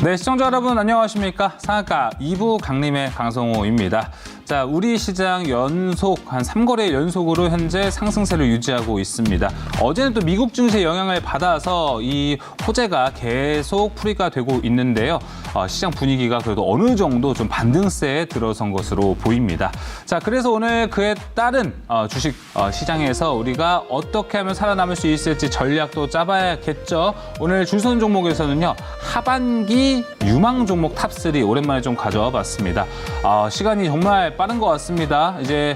네, 시청자 여러분 안녕하십니까? 상한가 2부 강림의 강성호입니다. 자, 우리 시장 연속 한 3거래 연속으로 현재 상승세를 유지하고 있습니다. 어제는 또 미국 증시의 영향을 받아서 이 호재가 계속 풀이가 되고 있는데요. 시장 분위기가 그래도 어느 정도 좀 반등세에 들어선 것으로 보입니다. 자, 그래서 오늘 그에 따른 주식 시장에서 우리가 어떻게 하면 살아남을 수 있을지 전략도 짜봐야겠죠. 오늘 줄선 종목에서는요, 하반기 유망 종목 탑3 오랜만에 좀 가져와 봤습니다. 시간이 정말 빠른 것 같습니다. 이제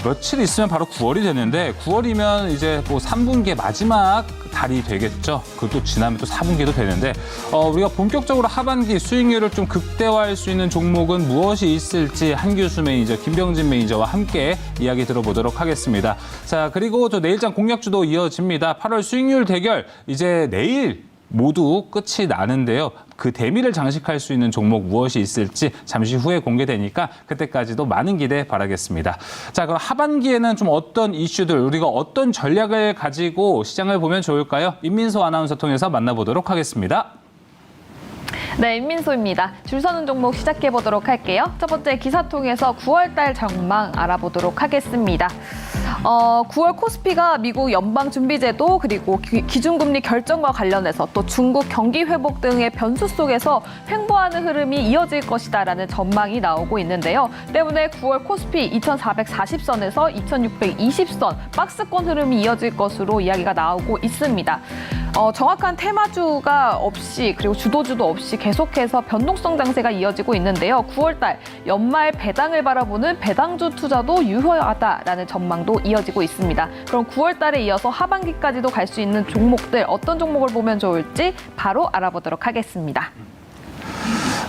며칠 있으면 바로 9월이 되는데 9월이면 이제 뭐 3분기의 마지막 달이 되겠죠. 그것도 지나면 또 4분기도 되는데 우리가 본격적으로 하반기 수익률을 좀 극대화할 수 있는 종목은 무엇이 있을지 한규수 매니저, 김병진 매니저와 함께 이야기 들어보도록 하겠습니다. 자, 그리고 또 내일장 공략주도 이어집니다. 8월 수익률 대결 이제 내일 모두 끝이 나는데요. 그 대미를 장식할 수 있는 종목 무엇이 있을지 잠시 후에 공개되니까 그때까지도 많은 기대 바라겠습니다. 자, 그럼 하반기에는 좀 어떤 이슈들, 우리가 어떤 전략을 가지고 시장을 보면 좋을까요? 임민소 아나운서 통해서 만나보도록 하겠습니다. 네, 임민소입니다. 줄 서는 종목 시작해 보도록 할게요. 첫 번째 기사 통해서 9월달 전망 알아보도록 하겠습니다. 9월 코스피가 미국 연방준비제도 그리고 기준금리 결정과 관련해서 또 중국 경기 회복 등의 변수 속에서 횡보하는 흐름이 이어질 것이다라는 전망이 나오고 있는데요. 때문에 9월 코스피 2440선에서 2620선 박스권 흐름이 이어질 것으로 이야기가 나오고 있습니다. 정확한 테마주가 없이 그리고 주도주도 없이 계속해서 변동성 장세가 이어지고 있는데요. 9월달 연말 배당을 바라보는 배당주 투자도 유효하다라는 전망도 이어지고 있습니다. 그럼 9월달에 이어서 하반기까지도 갈 수 있는 종목들 어떤 종목을 보면 좋을지 바로 알아보도록 하겠습니다.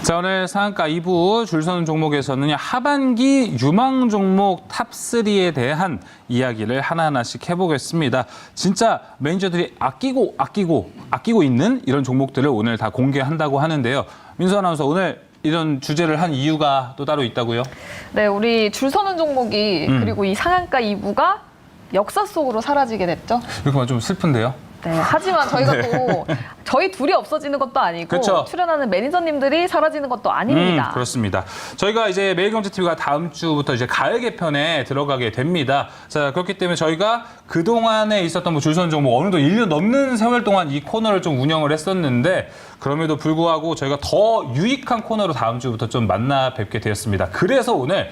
자, 오늘 상한가 2부 줄 서는 종목에서는 하반기 유망 종목 탑3에 대한 이야기를 하나하나씩 해보겠습니다. 진짜 매니저들이 아끼고 있는 이런 종목들을 오늘 다 공개한다고 하는데요. 민수 아나운서, 오늘 이런 주제를 한 이유가 또 따로 있다고요? 네, 우리 줄 서는 종목이 그리고 이 상한가 2부가 역사 속으로 사라지게 됐죠. 이렇게 말하면 좀 슬픈데요? 네, 하지만 저희가 또 저희 둘이 없어지는 것도 아니고 그렇죠. 출연하는 매니저님들이 사라지는 것도 아닙니다. 그렇습니다. 저희가 이제 매일경제TV가 다음 주부터 이제 가을 개편에 들어가게 됩니다. 자, 그렇기 때문에 저희가 그동안에 있었던 뭐 줄선 종목 어느덧 1년 넘는 세월 동안 이 코너를 좀 운영을 했었는데 그럼에도 불구하고 저희가 더 유익한 코너로 다음 주부터 좀 만나 뵙게 되었습니다. 그래서 오늘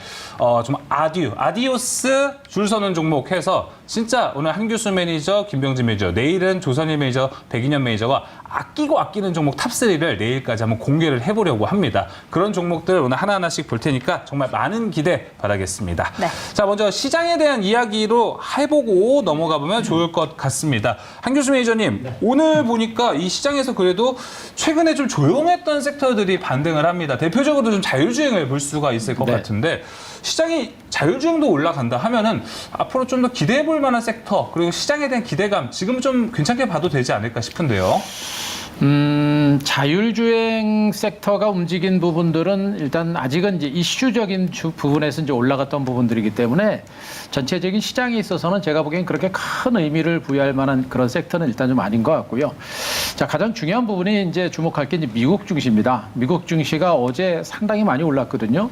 좀 아디오스 줄 서는 종목 해서 진짜 오늘 한규수 매니저, 김병진 매니저, 내일은 조선일 매니저, 백인현 매니저가 아끼는 종목 탑3를 내일까지 한번 공개를 해보려고 합니다. 그런 종목들 오늘 하나하나씩 볼 테니까 정말 많은 기대 바라겠습니다. 네. 자, 먼저 시장에 대한 이야기로 해보고 넘어가 보면 좋을 것 같습니다. 한규수 매니저님, 네. 오늘 보니까 이 시장에서 그래도 최근에 좀 조용했던 섹터들이 반등을 합니다. 대표적으로 좀 자율주행을 볼 수가 있을 것 같은데 시장이 자율주행도 올라간다 하면은 앞으로 좀 더 기대해 볼 만한 섹터 그리고 시장에 대한 기대감 지금 좀 괜찮게 봐도 되지 않을까 싶은데요. 자율주행 섹터가 움직인 부분들은 일단 아직은 이제 이슈적인 부분에서 이제 올라갔던 부분들이기 때문에 전체적인 시장에 있어서는 제가 보기엔 그렇게 큰 의미를 부여할 만한 그런 섹터는 일단 좀 아닌 것 같고요. 자, 가장 중요한 부분이 이제 주목할 게 이제 미국 증시입니다. 미국 증시가 어제 상당히 많이 올랐거든요.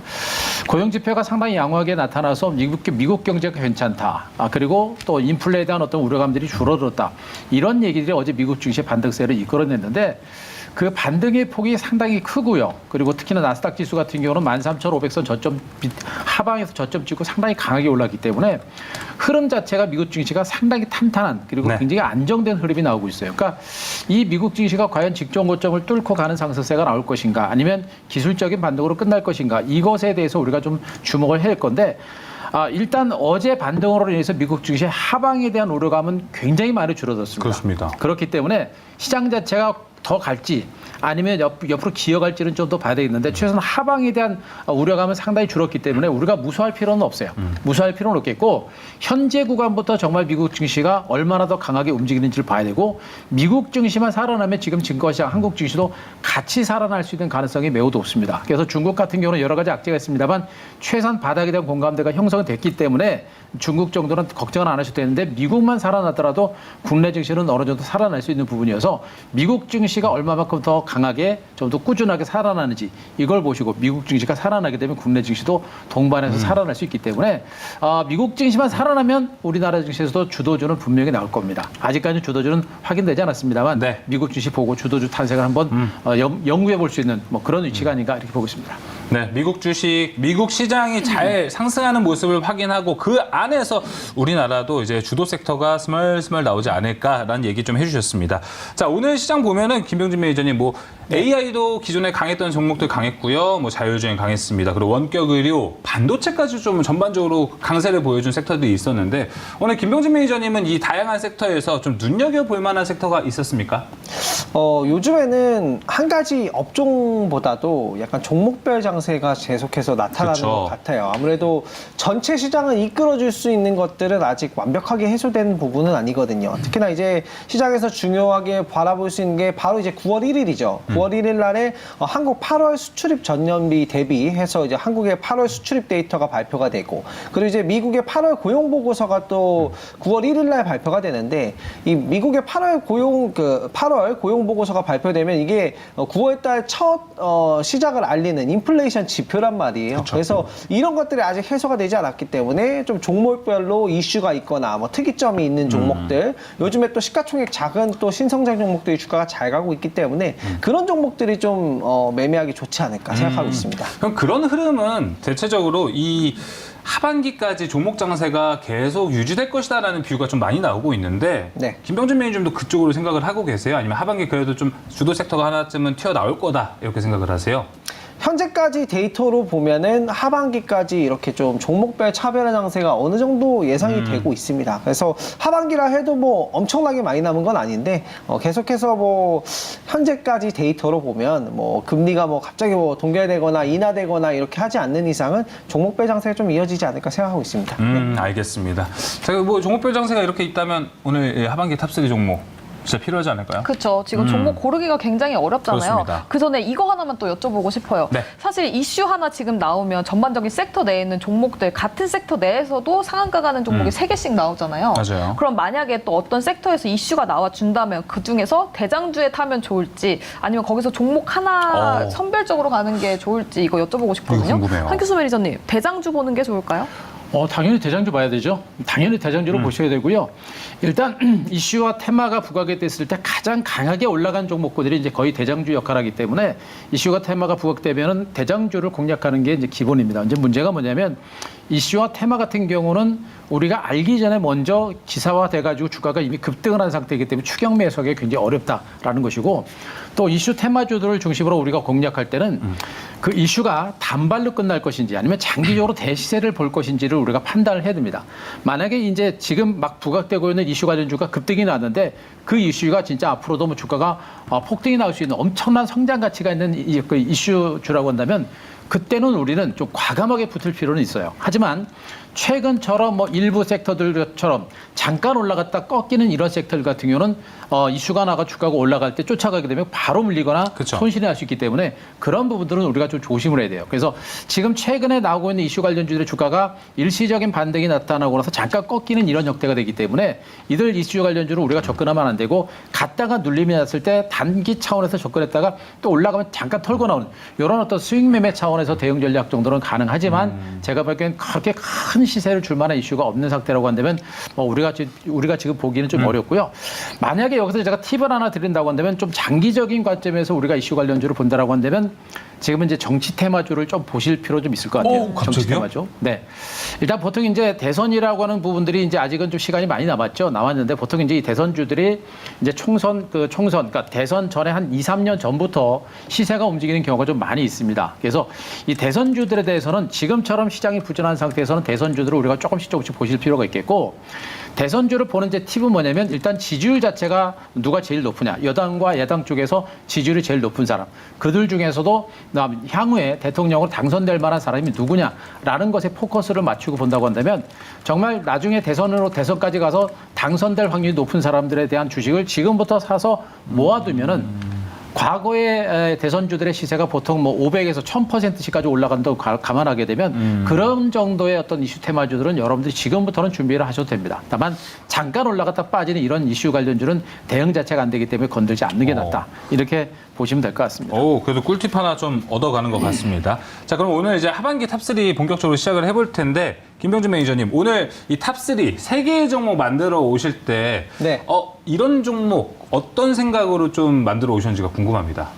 고용 지표가 상당히 양호하게 나타나서 미국 경제가 괜찮다. 그리고 또 인플레에 대한 어떤 우려감들이 줄어들었다. 이런 얘기들이 어제 미국 증시의 반등세를 이끌어냈는데 그 반등의 폭이 상당히 크고요. 그리고 특히나 나스닥 지수 같은 경우는 13,500선 저점 하방에서 저점 찍고 상당히 강하게 올랐기 때문에 흐름 자체가 미국 증시가 상당히 탄탄한 그리고 굉장히 안정된 흐름이 나오고 있어요. 그러니까 이 미국 증시가 과연 직전 고점을 뚫고 가는 상승세가 나올 것인가 아니면 기술적인 반등으로 끝날 것인가 이것에 대해서 우리가 좀 주목을 해야 할 건데 일단 어제 반등으로 인해서 미국 증시의 하방에 대한 우려감은 굉장히 많이 줄어들었습니다. 그렇습니다. 그렇기 때문에 시장 자체가 더 갈지 아니면 옆으로 기어갈지는 좀 더 봐야 되겠는데 최소한 하방에 대한 우려감은 상당히 줄었기 때문에 우리가 무서워할 필요는 없어요. 무서워할 필요는 없겠고 현재 구간부터 정말 미국 증시가 얼마나 더 강하게 움직이는지를 봐야 되고 미국 증시만 살아나면 지금 증권시장 한국 증시도 같이 살아날 수 있는 가능성이 매우 높습니다. 그래서 중국 같은 경우는 여러 가지 악재가 있습니다만 최소한 바닥에 대한 공감대가 형성됐기 때문에 중국 정도는 걱정은 안 하셔도 되는데 미국만 살아나더라도 국내 증시는 어느 정도 살아날 수 있는 부분이어서 미국 증시가 얼마만큼 더 강하게 좀 더 꾸준하게 살아나는지 이걸 보시고 미국 증시가 살아나게 되면 국내 증시도 동반해서 살아날 수 있기 때문에 미국 증시만 살아나면 우리나라 증시에서도 주도주는 분명히 나올 겁니다. 아직까지는 주도주는 확인되지 않았습니다만 네. 미국 증시 보고 주도주 탄생을 한번 연구해 볼 수 있는 뭐 그런 위치가 아닌가 이렇게 보고 있습니다. 네, 미국 주식, 미국 시장이 잘 상승하는 모습을 확인하고 그 안에서 우리나라도 이제 주도 섹터가 스멀스멀 나오지 않을까라는 얘기 좀 해주셨습니다. 자, 오늘 시장 보면은 김병진 매니저님 뭐 AI도 기존에 강했던 종목들 강했고요, 뭐 자율주행 강했습니다. 그리고 원격 의료, 반도체까지 좀 전반적으로 강세를 보여준 섹터들이 있었는데 오늘 김병진 매니저님은 이 다양한 섹터에서 좀 눈여겨볼 만한 섹터가 있었습니까? 요즘에는 한 가지 업종보다도 약간 종목별 장세가 계속해서 나타나는 그쵸. 것 같아요. 아무래도 전체 시장을 이끌어줄 수 있는 것들은 아직 완벽하게 해소된 부분은 아니거든요. 특히나 이제 시장에서 중요하게 바라볼 수 있는 게 바로 이제 9월 1일이죠. 9월 1일 날에 한국 8월 수출입 전년비 대비해서 이제 한국의 8월 수출입 데이터가 발표가 되고 그리고 이제 미국의 8월 고용 보고서가 또 9월 1일 날 발표가 되는데 이 미국의 8월 고용 보고서가 발표되면 이게 9월 달 첫 시작을 알리는 인플레이션 지표란 말이에요. 그쵸. 그래서 이런 것들이 아직 해소가 되지 않았기 때문에 좀 종목별로 이슈가 있거나 뭐 특이점이 있는 종목들 요즘에 또 시가총액 작은 또 신성장 종목들이 주가가 잘 가고 있기 때문에 그런 종목들이 좀 매매하기 좋지 않을까 생각하고 있습니다. 그럼 그런 흐름은 대체적으로 이 하반기까지 종목 장세가 계속 유지될 것이다라는 뷰가 좀 많이 나오고 있는데 네. 김병준 매니저님도 그쪽으로 생각을 하고 계세요? 아니면 하반기 그래도 좀 주도 섹터가 하나쯤은 튀어나올 거다 이렇게 생각을 하세요? 현재까지 데이터로 보면은 하반기까지 이렇게 좀 종목별 차별화 장세가 어느 정도 예상이 되고 있습니다. 그래서 하반기라 해도 뭐 엄청나게 많이 남은 건 아닌데 계속해서 뭐 현재까지 데이터로 보면 뭐 금리가 뭐 갑자기 뭐 동결되거나 인하되거나 이렇게 하지 않는 이상은 종목별 장세가 좀 이어지지 않을까 생각하고 있습니다. 알겠습니다. 자, 뭐 종목별 장세가 이렇게 있다면 오늘 하반기 탑3 종목 진짜 필요하지 않을까요? 그렇죠. 지금 종목 고르기가 굉장히 어렵잖아요. 그렇습니다. 그 전에 이거 하나만 또 여쭤보고 싶어요. 네. 사실 이슈 하나 지금 나오면 전반적인 섹터 내에 있는 종목들 같은 섹터 내에서도 상한가 가는 종목이 3개씩 나오잖아요. 맞아요. 그럼 만약에 또 어떤 섹터에서 이슈가 나와 준다면 그중에서 대장주에 타면 좋을지 아니면 거기서 종목 하나 선별적으로 가는 게 좋을지 이거 여쭤보고 싶거든요. 이거 궁금해요. 한규수 매니저님, 대장주 보는 게 좋을까요? 당연히 대장주 봐야 되죠. 당연히 대장주를 보셔야 되고요. 일단 이슈와 테마가 부각이 됐을 때 가장 강하게 올라간 종목들이 이제 거의 대장주 역할을 하기 때문에 이슈와 테마가 부각되면은 대장주를 공략하는 게 이제 기본입니다. 이제 문제가 뭐냐면 이슈와 테마 같은 경우는 우리가 알기 전에 먼저 기사화돼가지고 주가가 이미 급등을 한 상태이기 때문에 추격 매수하기 굉장히 어렵다라는 것이고 또 이슈 테마주들을 중심으로 우리가 공략할 때는 그 이슈가 단발로 끝날 것인지 아니면 장기적으로 대시세를 볼 것인지를 우리가 판단을 해야 됩니다. 만약에 이제 지금 막 부각되고 있는 이슈 관련주가 급등이 나는데 그 이슈가 진짜 앞으로도 뭐 주가가 폭등이 나올 수 있는 엄청난 성장 가치가 있는 그 이슈주라고 한다면 그때는 우리는 좀 과감하게 붙을 필요는 있어요. 하지만 최근처럼 뭐 일부 섹터들처럼 잠깐 올라갔다 꺾이는 이런 섹터 같은 경우는 이슈가 나가 주가가 올라갈 때 쫓아가게 되면 바로 물리거나 그쵸. 손실이 날 수 있기 때문에 그런 부분들은 우리가 좀 조심을 해야 돼요. 그래서 지금 최근에 나오고 있는 이슈 관련주들의 주가가 일시적인 반등이 나타나고 나서 잠깐 꺾이는 이런 형태가 되기 때문에 이들 이슈 관련주는 우리가 접근하면 안 되고 갔다가 눌림이 났을 때 단기 차원에서 접근했다가 또 올라가면 잠깐 털고 나오는 이런 어떤 수익 매매 차원에서 대응 전략 정도는 가능하지만 제가 보기엔 그렇게 큰 시세를 줄 만한 이슈가 없는 상태라고 한다면 우리가 지금 보기는 좀 어렵고요. 만약에 여기서 제가 팁을 하나 드린다고 한다면 좀 장기적인 관점에서 우리가 이슈 관련주를 본다라고 한다면 지금은 이제 정치 테마주를 좀 보실 필요 좀 있을 것 같아요. 갑자기요? 정치 테마주. 네. 일단 보통 이제 대선이라고 하는 부분들이 이제 아직은 좀 시간이 많이 남았는데 보통 이제 이 대선주들이 이제 그러니까 대선 전에 한 2, 3년 전부터 시세가 움직이는 경우가 좀 많이 있습니다. 그래서 이 대선주들에 대해서는 지금처럼 시장이 부진한 상태에서는 대선주들을 우리가 조금씩 보실 필요가 있겠고 대선주를 보는 제 팁은 뭐냐면 일단 지지율 자체가 누가 제일 높으냐. 여당과 야당 쪽에서 지지율이 제일 높은 사람. 그들 중에서도 향후에 대통령으로 당선될 만한 사람이 누구냐라는 것에 포커스를 맞추고 본다고 한다면 정말 나중에 대선까지 가서 당선될 확률이 높은 사람들에 대한 주식을 지금부터 사서 모아두면은 과거의 대선주들의 시세가 보통 뭐 500에서 1000%씩까지 올라간다고 감안하게 되면 그런 정도의 어떤 이슈 테마주들은 여러분들이 지금부터는 준비를 하셔도 됩니다. 다만 잠깐 올라갔다 빠지는 이런 이슈 관련주는 대응 자체가 안 되기 때문에 건들지 않는 게 낫다. 이렇게 보시면 될 것 같습니다. 오, 그래도 꿀팁 하나 좀 얻어가는 것 같습니다. 자, 그럼 오늘 이제 하반기 탑3 본격적으로 시작을 해볼 텐데, 김병준 매니저님, 오늘 이 탑3 세 개의 종목 만들어 오실 때, 네. 이런 종목 어떤 생각으로 좀 만들어 오셨는지가 궁금합니다.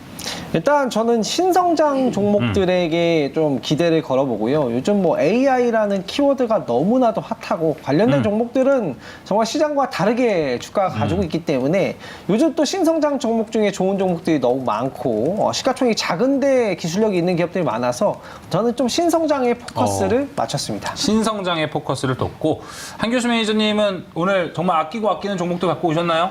일단 저는 신성장 종목들에게 좀 기대를 걸어보고요. 요즘 뭐 AI라는 키워드가 너무나도 핫하고 관련된 종목들은 정말 시장과 다르게 주가가 가지고 있기 때문에 요즘 또 신성장 종목 중에 좋은 종목들이 너무 많고 시가총액이 작은데 기술력이 있는 기업들이 많아서 저는 좀 신성장에 포커스를 맞췄습니다. 신성장에 포커스를 뒀고, 한교수 매니저님은 오늘 정말 아끼고 아끼는 종목도 갖고 오셨나요?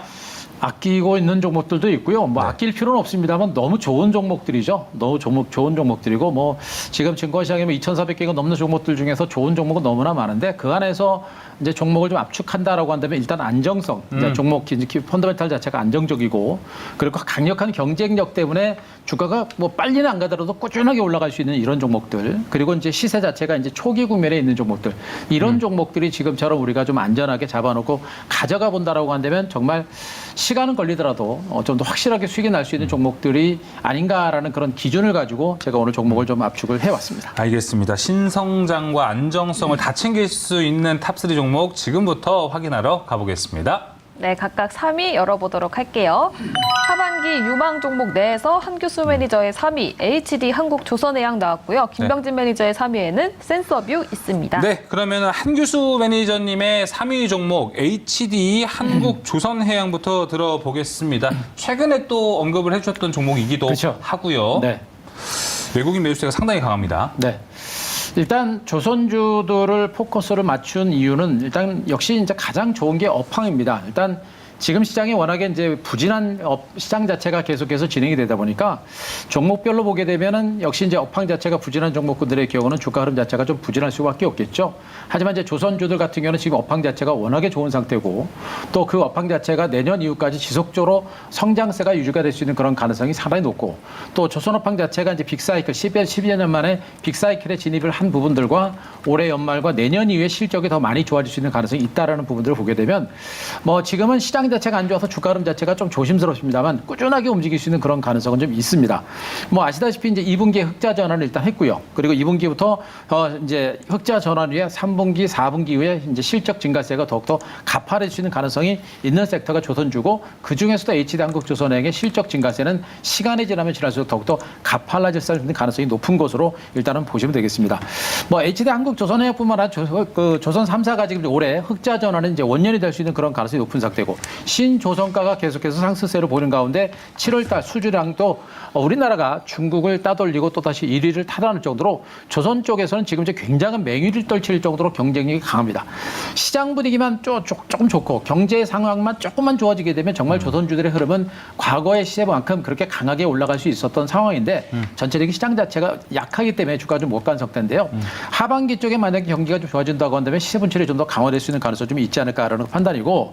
아끼고 있는 종목들도 있고요. 뭐 네. 아낄 필요는 없습니다만 너무 좋은 종목들이죠. 너무 좋은 종목들이고 뭐 지금 증권시장에 2,400개가 넘는 종목들 중에서 좋은 종목은 너무나 많은데 그 안에서 이제 종목을 좀 압축한다라고 한다면 일단 안정성, 이제 종목 펀더멘탈 자체가 안정적이고 그리고 강력한 경쟁력 때문에 주가가 뭐 빨리는 안 가더라도 꾸준하게 올라갈 수 있는 이런 종목들 그리고 이제 시세 자체가 이제 초기 국면에 있는 종목들 이런 종목들이 지금처럼 우리가 좀 안전하게 잡아놓고 가져가 본다라고 한다면 정말 시간은 걸리더라도 좀 더 확실하게 수익이 날 수 있는 종목들이 아닌가라는 그런 기준을 가지고 제가 오늘 종목을 좀 압축을 해왔습니다. 알겠습니다. 신성장과 안정성을 다 챙길 수 있는 탑3 종목 지금부터 확인하러 가보겠습니다. 네, 각각 3위 열어보도록 할게요. 하반기 유망 종목 내에서 한규수 매니저의 3위 HD 한국조선해양 나왔고요. 김병진 매니저의 3위에는 센서뷰 있습니다. 네, 그러면 한규수 매니저님의 3위 종목 HD 한국조선해양부터 들어보겠습니다. 최근에 또 언급을 해주셨던 종목이기도 그렇죠. 하고요. 네. 외국인 매수세가 상당히 강합니다. 네. 일단 조선주들을 포커스를 맞춘 이유는 일단 역시 이제 가장 좋은 게 업황입니다. 일단 지금 시장이 워낙에 이제 부진한 시장 자체가 계속해서 진행이 되다 보니까 종목별로 보게 되면은 역시 이제 업황 자체가 부진한 종목들의 경우는 주가 흐름 자체가 좀 부진할 수밖에 없겠죠. 하지만 이제 조선주들 같은 경우는 지금 업황 자체가 워낙에 좋은 상태고 또 그 업황 자체가 내년 이후까지 지속적으로 성장세가 유지가 될 수 있는 그런 가능성이 상당히 높고 또 조선 업황 자체가 이제 빅사이클 12여 년 만에 빅사이클에 진입을 한 부분들과 올해 연말과 내년 이후에 실적이 더 많이 좋아질 수 있는 가능성이 있다라는 부분들을 보게 되면 뭐 지금은 시장 자체가 안 좋아서 주가 흐름 자체가 좀 조심스럽습니다만 꾸준하게 움직일 수 있는 그런 가능성은 좀 있습니다. 뭐 아시다시피 이제 2분기에 흑자 전환을 일단 했고요. 그리고 2분기부터 이제 흑자 전환 후에 3분기, 4분기 이후에 이제 실적 증가세가 더욱더 가파를 수 있는 가능성이 있는 섹터가 조선주고 그 중에서도 HD 한국조선해양의 실적 증가세는 시간이 지나면 지날수록 더욱더 가팔라질 수 있는 가능성이 높은 것으로 일단은 보시면 되겠습니다. 뭐 HD 한국조선해양뿐만 아니라 조선 3사가 지금 올해 흑자 전환은 이제 원년이 될 수 있는 그런 가능성이 높은 상태고 신조선가가 계속해서 상승세를 보이는 가운데 7월달 수주량도 우리나라가 중국을 따돌리고 또다시 1위를 탈환할 정도로 조선 쪽에서는 지금 이제 굉장한 맹위를 떨칠 정도로 경쟁력이 강합니다. 시장 분위기만 조금 좋고 경제 상황만 조금만 좋아지게 되면 정말 조선주들의 흐름은 과거의 시세만큼 그렇게 강하게 올라갈 수 있었던 상황인데 전체적인 시장 자체가 약하기 때문에 주가가 좀 못 간 상태인데요. 하반기 쪽에 만약에 경기가 좀 좋아진다고 한다면 시세 분출이 좀 더 강화될 수 있는 가능성이 좀 있지 않을까라는 판단이고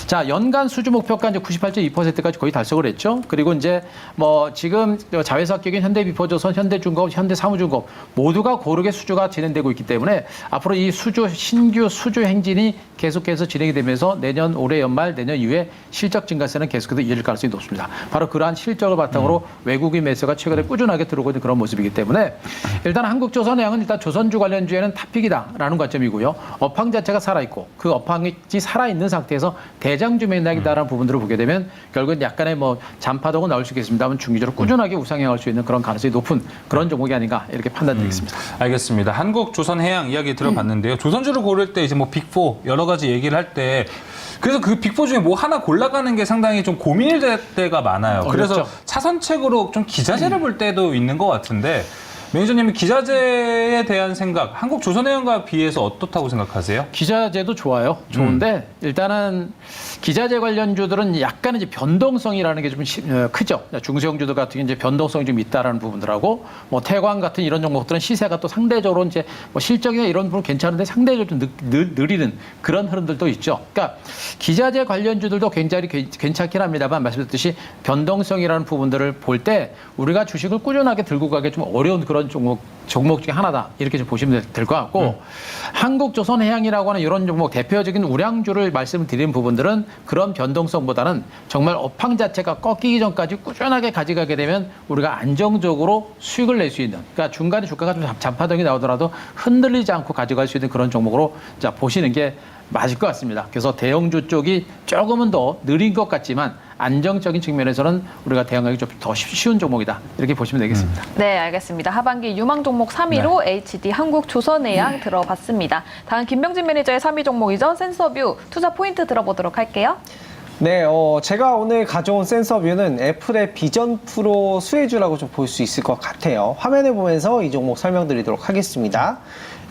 자, 연간 수주 목표가 이제 98.2%까지 거의 달성을 했죠. 그리고 이제 뭐 지금 자회사 합격인 현대비포조선, 현대중공업, 현대사무중공업 모두가 고르게 수주가 진행되고 있기 때문에 앞으로 이 신규 수주 행진이 계속해서 진행이 되면서 내년 올해 연말 내년 이후에 실적 증가세는 계속해서 이어질 가능성이 높습니다. 바로 그러한 실적을 바탕으로 외국인 매수가 최근에 꾸준하게 들어오고 있는 그런 모습이기 때문에 일단 한국조선해양은 일단 조선주 관련주에는 탑픽이다라는 관점이고요. 업황 자체가 살아있고 그 업황이 살아있는 상태에서 대장주 맥락이다라는 부분들을 보게 되면 결국은 약간의 뭐 잔파동은 나올 수 있겠습니다만 중기적으로 꾸준하게 우상향할 수 있는 그런 가능성이 높은 그런 종목이 아닌가 이렇게 판단드리겠습니다. 알겠습니다. 한국조선해양 이야기 들어봤는데요. 조선주를 고를 때 이제 뭐 빅4 여러 가지 얘기를 할 때 그래서 그 빅4 중에 뭐 하나 골라가는 게 상당히 좀 고민이 될 때가 많아요. 그래서 어렵죠. 차선책으로 좀 기자재를 볼 때도 있는 것 같은데 매니저님은 기자재에 대한 생각, 한국조선해양과 비해서 어떻다고 생각하세요? 기자재도 좋아요. 좋은데 일단은 기자재 관련주들은 약간 이제 변동성이라는 게 좀 크죠. 중소형주들 같은 경우 이제 변동성이 좀 있다라는 부분들하고 뭐 태광 같은 이런 종목들은 시세가 또 상대적으로 이제 뭐 실적이나 이런 부분 괜찮은데 상대적으로 좀 느리는 그런 흐름들도 있죠. 그러니까 기자재 관련주들도 굉장히 괜찮긴 합니다만 말씀드렸듯이 변동성이라는 부분들을 볼 때 우리가 주식을 꾸준하게 들고 가기 좀 어려운 그런 종목 중에 하나다 이렇게 좀 보시면 될 것 같고 한국조선해양이라고 하는 이런 종목 대표적인 우량주를 말씀드린 부분들은 그런 변동성보다는 정말 업황 자체가 꺾이기 전까지 꾸준하게 가져가게 되면 우리가 안정적으로 수익을 낼 수 있는 그러니까 중간에 주가가 좀 잡하등이 나오더라도 흔들리지 않고 가져갈 수 있는 그런 종목으로 자 보시는 게 맞을 것 같습니다. 그래서 대형주 쪽이 조금은 더 느린 것 같지만 안정적인 측면에서는 우리가 대응하기 좀 더 쉬운 종목이다. 이렇게 보시면 되겠습니다. 네, 알겠습니다. 하반기 유망 종목 3위로 HD 한국조선해양 들어봤습니다. 다음 김병진 매니저의 3위 종목이죠. 센서뷰 투자 포인트 들어보도록 할게요. 네, 제가 오늘 가져온 센서뷰는 애플의 비전 프로 수혜주라고 좀 볼 수 있을 것 같아요. 화면을 보면서 이 종목 설명드리도록 하겠습니다.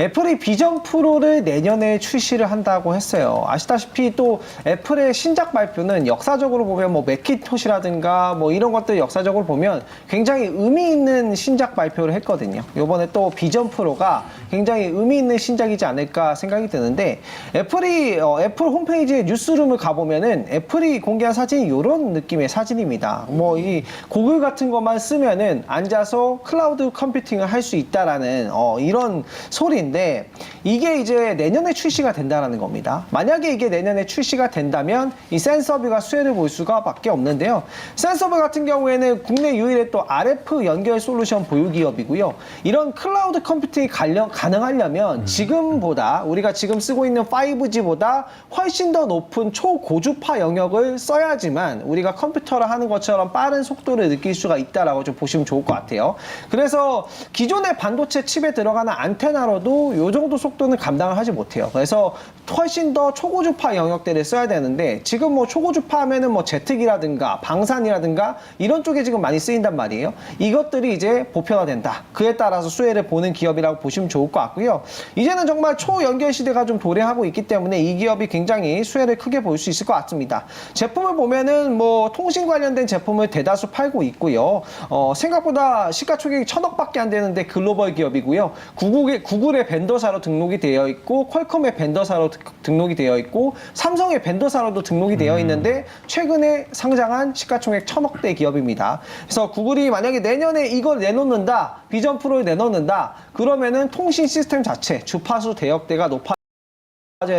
애플이 비전 프로를 내년에 출시를 한다고 했어요. 아시다시피 또 애플의 신작 발표는 역사적으로 보면 뭐 맥킨토시라든가 뭐 이런 것들 역사적으로 보면 굉장히 의미 있는 신작 발표를 했거든요. 이번에 또 비전 프로가 굉장히 의미 있는 신작이지 않을까 생각이 드는데 애플이 애플 홈페이지에 뉴스룸을 가보면은 애플이 공개한 사진이 이런 느낌의 사진입니다. 뭐 이 고글 같은 것만 쓰면은 앉아서 클라우드 컴퓨팅을 할 수 있다라는 이런 소리. 인데 이게 이제 내년에 출시가 된다는 겁니다. 만약에 이게 내년에 출시가 된다면 이 센서뷰가 수혜를 볼 수가 밖에 없는데요. 센서뷰 같은 경우에는 국내 유일의 또 RF 연결 솔루션 보유 기업이고요. 이런 클라우드 컴퓨팅이 가능하려면 지금보다 우리가 지금 쓰고 있는 5G보다 훨씬 더 높은 초고주파 영역을 써야지만 우리가 컴퓨터를 하는 것처럼 빠른 속도를 느낄 수가 있다라고 좀 보시면 좋을 것 같아요. 그래서 기존의 반도체 칩에 들어가는 안테나로도 이 정도 속도는 감당을 하지 못해요. 그래서 훨씬 더 초고주파 영역대를 써야 되는데 지금 뭐 초고주파 하면은 뭐 제트기라든가 방산이라든가 이런 쪽에 지금 많이 쓰인단 말이에요. 이것들이 이제 보편화된다. 그에 따라서 수혜를 보는 기업이라고 보시면 좋을 것 같고요. 이제는 정말 초연결 시대가 좀 도래하고 있기 때문에 이 기업이 굉장히 수혜를 크게 볼 수 있을 것 같습니다. 제품을 보면은 뭐 통신 관련된 제품을 대다수 팔고 있고요. 생각보다 시가총액이 1,000억밖에 안 되는데 글로벌 기업이고요. 구글의 벤더사로 등록이 되어 있고 퀄컴의 벤더사로 등록이 되어 있고 삼성의 벤더사로도 등록이 되어 있는데 최근에 상장한 시가총액 1,000억대 기업입니다. 그래서 구글이 만약에 내년에 이걸 내놓는다, 비전 프로를 내놓는다, 그러면은 통신 시스템 자체 주파수 대역대가 높아져야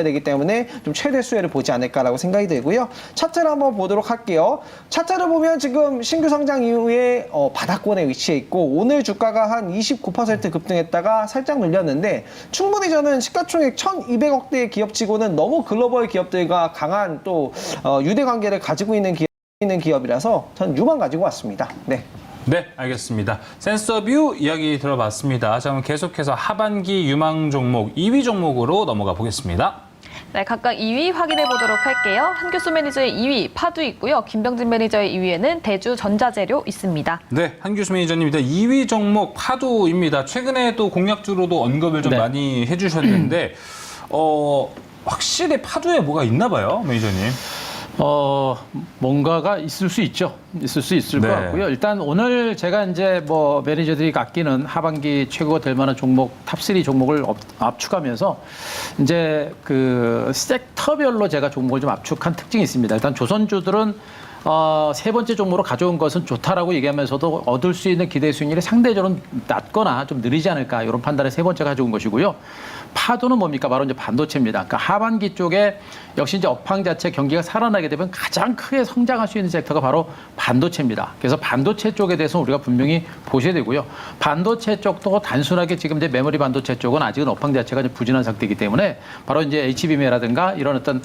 되기 때문에 좀 최대 수혜를 보지 않을까라고 생각이 들고요. 차트를 한번 보도록 할게요. 차트를 보면 지금 신규 상장 이후에 바닥권에 위치해 있고 오늘 주가가 한 29% 급등했다가 살짝 눌렸는데 충분히 저는 시가총액 1,200억대의 기업치고는 너무 글로벌 기업들과 강한 또 유대 관계를 가지고 있는 기업이라서 전 유망 가지고 왔습니다. 네. 네, 알겠습니다. 센서뷰 이야기 들어봤습니다. 자, 그럼 계속해서 하반기 유망 종목 2위 종목으로 넘어가 보겠습니다. 네, 각각 2위 확인해 보도록 할게요. 한교수 매니저의 2위 파두 있고요. 김병진 매니저의 2위에는 대주전자재료 있습니다. 네, 한교수 매니저님입니다. 2위 종목 파두입니다. 최근에 또 공약주로도 언급을 좀 많이 해주셨는데 확실히 파두에 뭐가 있나 봐요, 매니저님. 뭔가가 있을 수 있죠. 있을 수 있을 것 같고요. 일단 오늘 제가 이제 뭐 매니저들이 아끼는 하반기 최고가 될 만한 종목, 탑3 종목을 압축하면서 이제 그 섹터별로 제가 종목을 좀 압축한 특징이 있습니다. 일단 조선주들은 세 번째 종목으로 가져온 것은 좋다라고 얘기하면서도 얻을 수 있는 기대 수익률이 상대적으로 낮거나 좀 느리지 않을까 이런 판단에 세 번째 가져온 것이고요. 파도는 뭡니까? 바로 이제 반도체입니다. 그러니까 하반기 쪽에 역시 이제 업황 자체 경기가 살아나게 되면 가장 크게 성장할 수 있는 섹터가 바로 반도체입니다. 그래서 반도체 쪽에 대해서 우리가 분명히 보셔야 되고요. 반도체 쪽도 단순하게 지금 이제 메모리 반도체 쪽은 아직은 업황 자체가 좀 부진한 상태이기 때문에 바로 이제 HBM이라든가 이런 어떤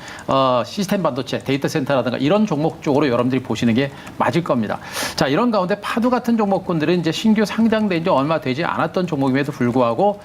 시스템 반도체, 데이터 센터라든가 이런 종목 쪽으로 여러분들 여러분들이 보시는 게 맞을 겁니다. 자, 이런 가운데 파도 같은 종목군들은 이제 신규 상장된 지 얼마 되지 않았던 종목임에도 불구하고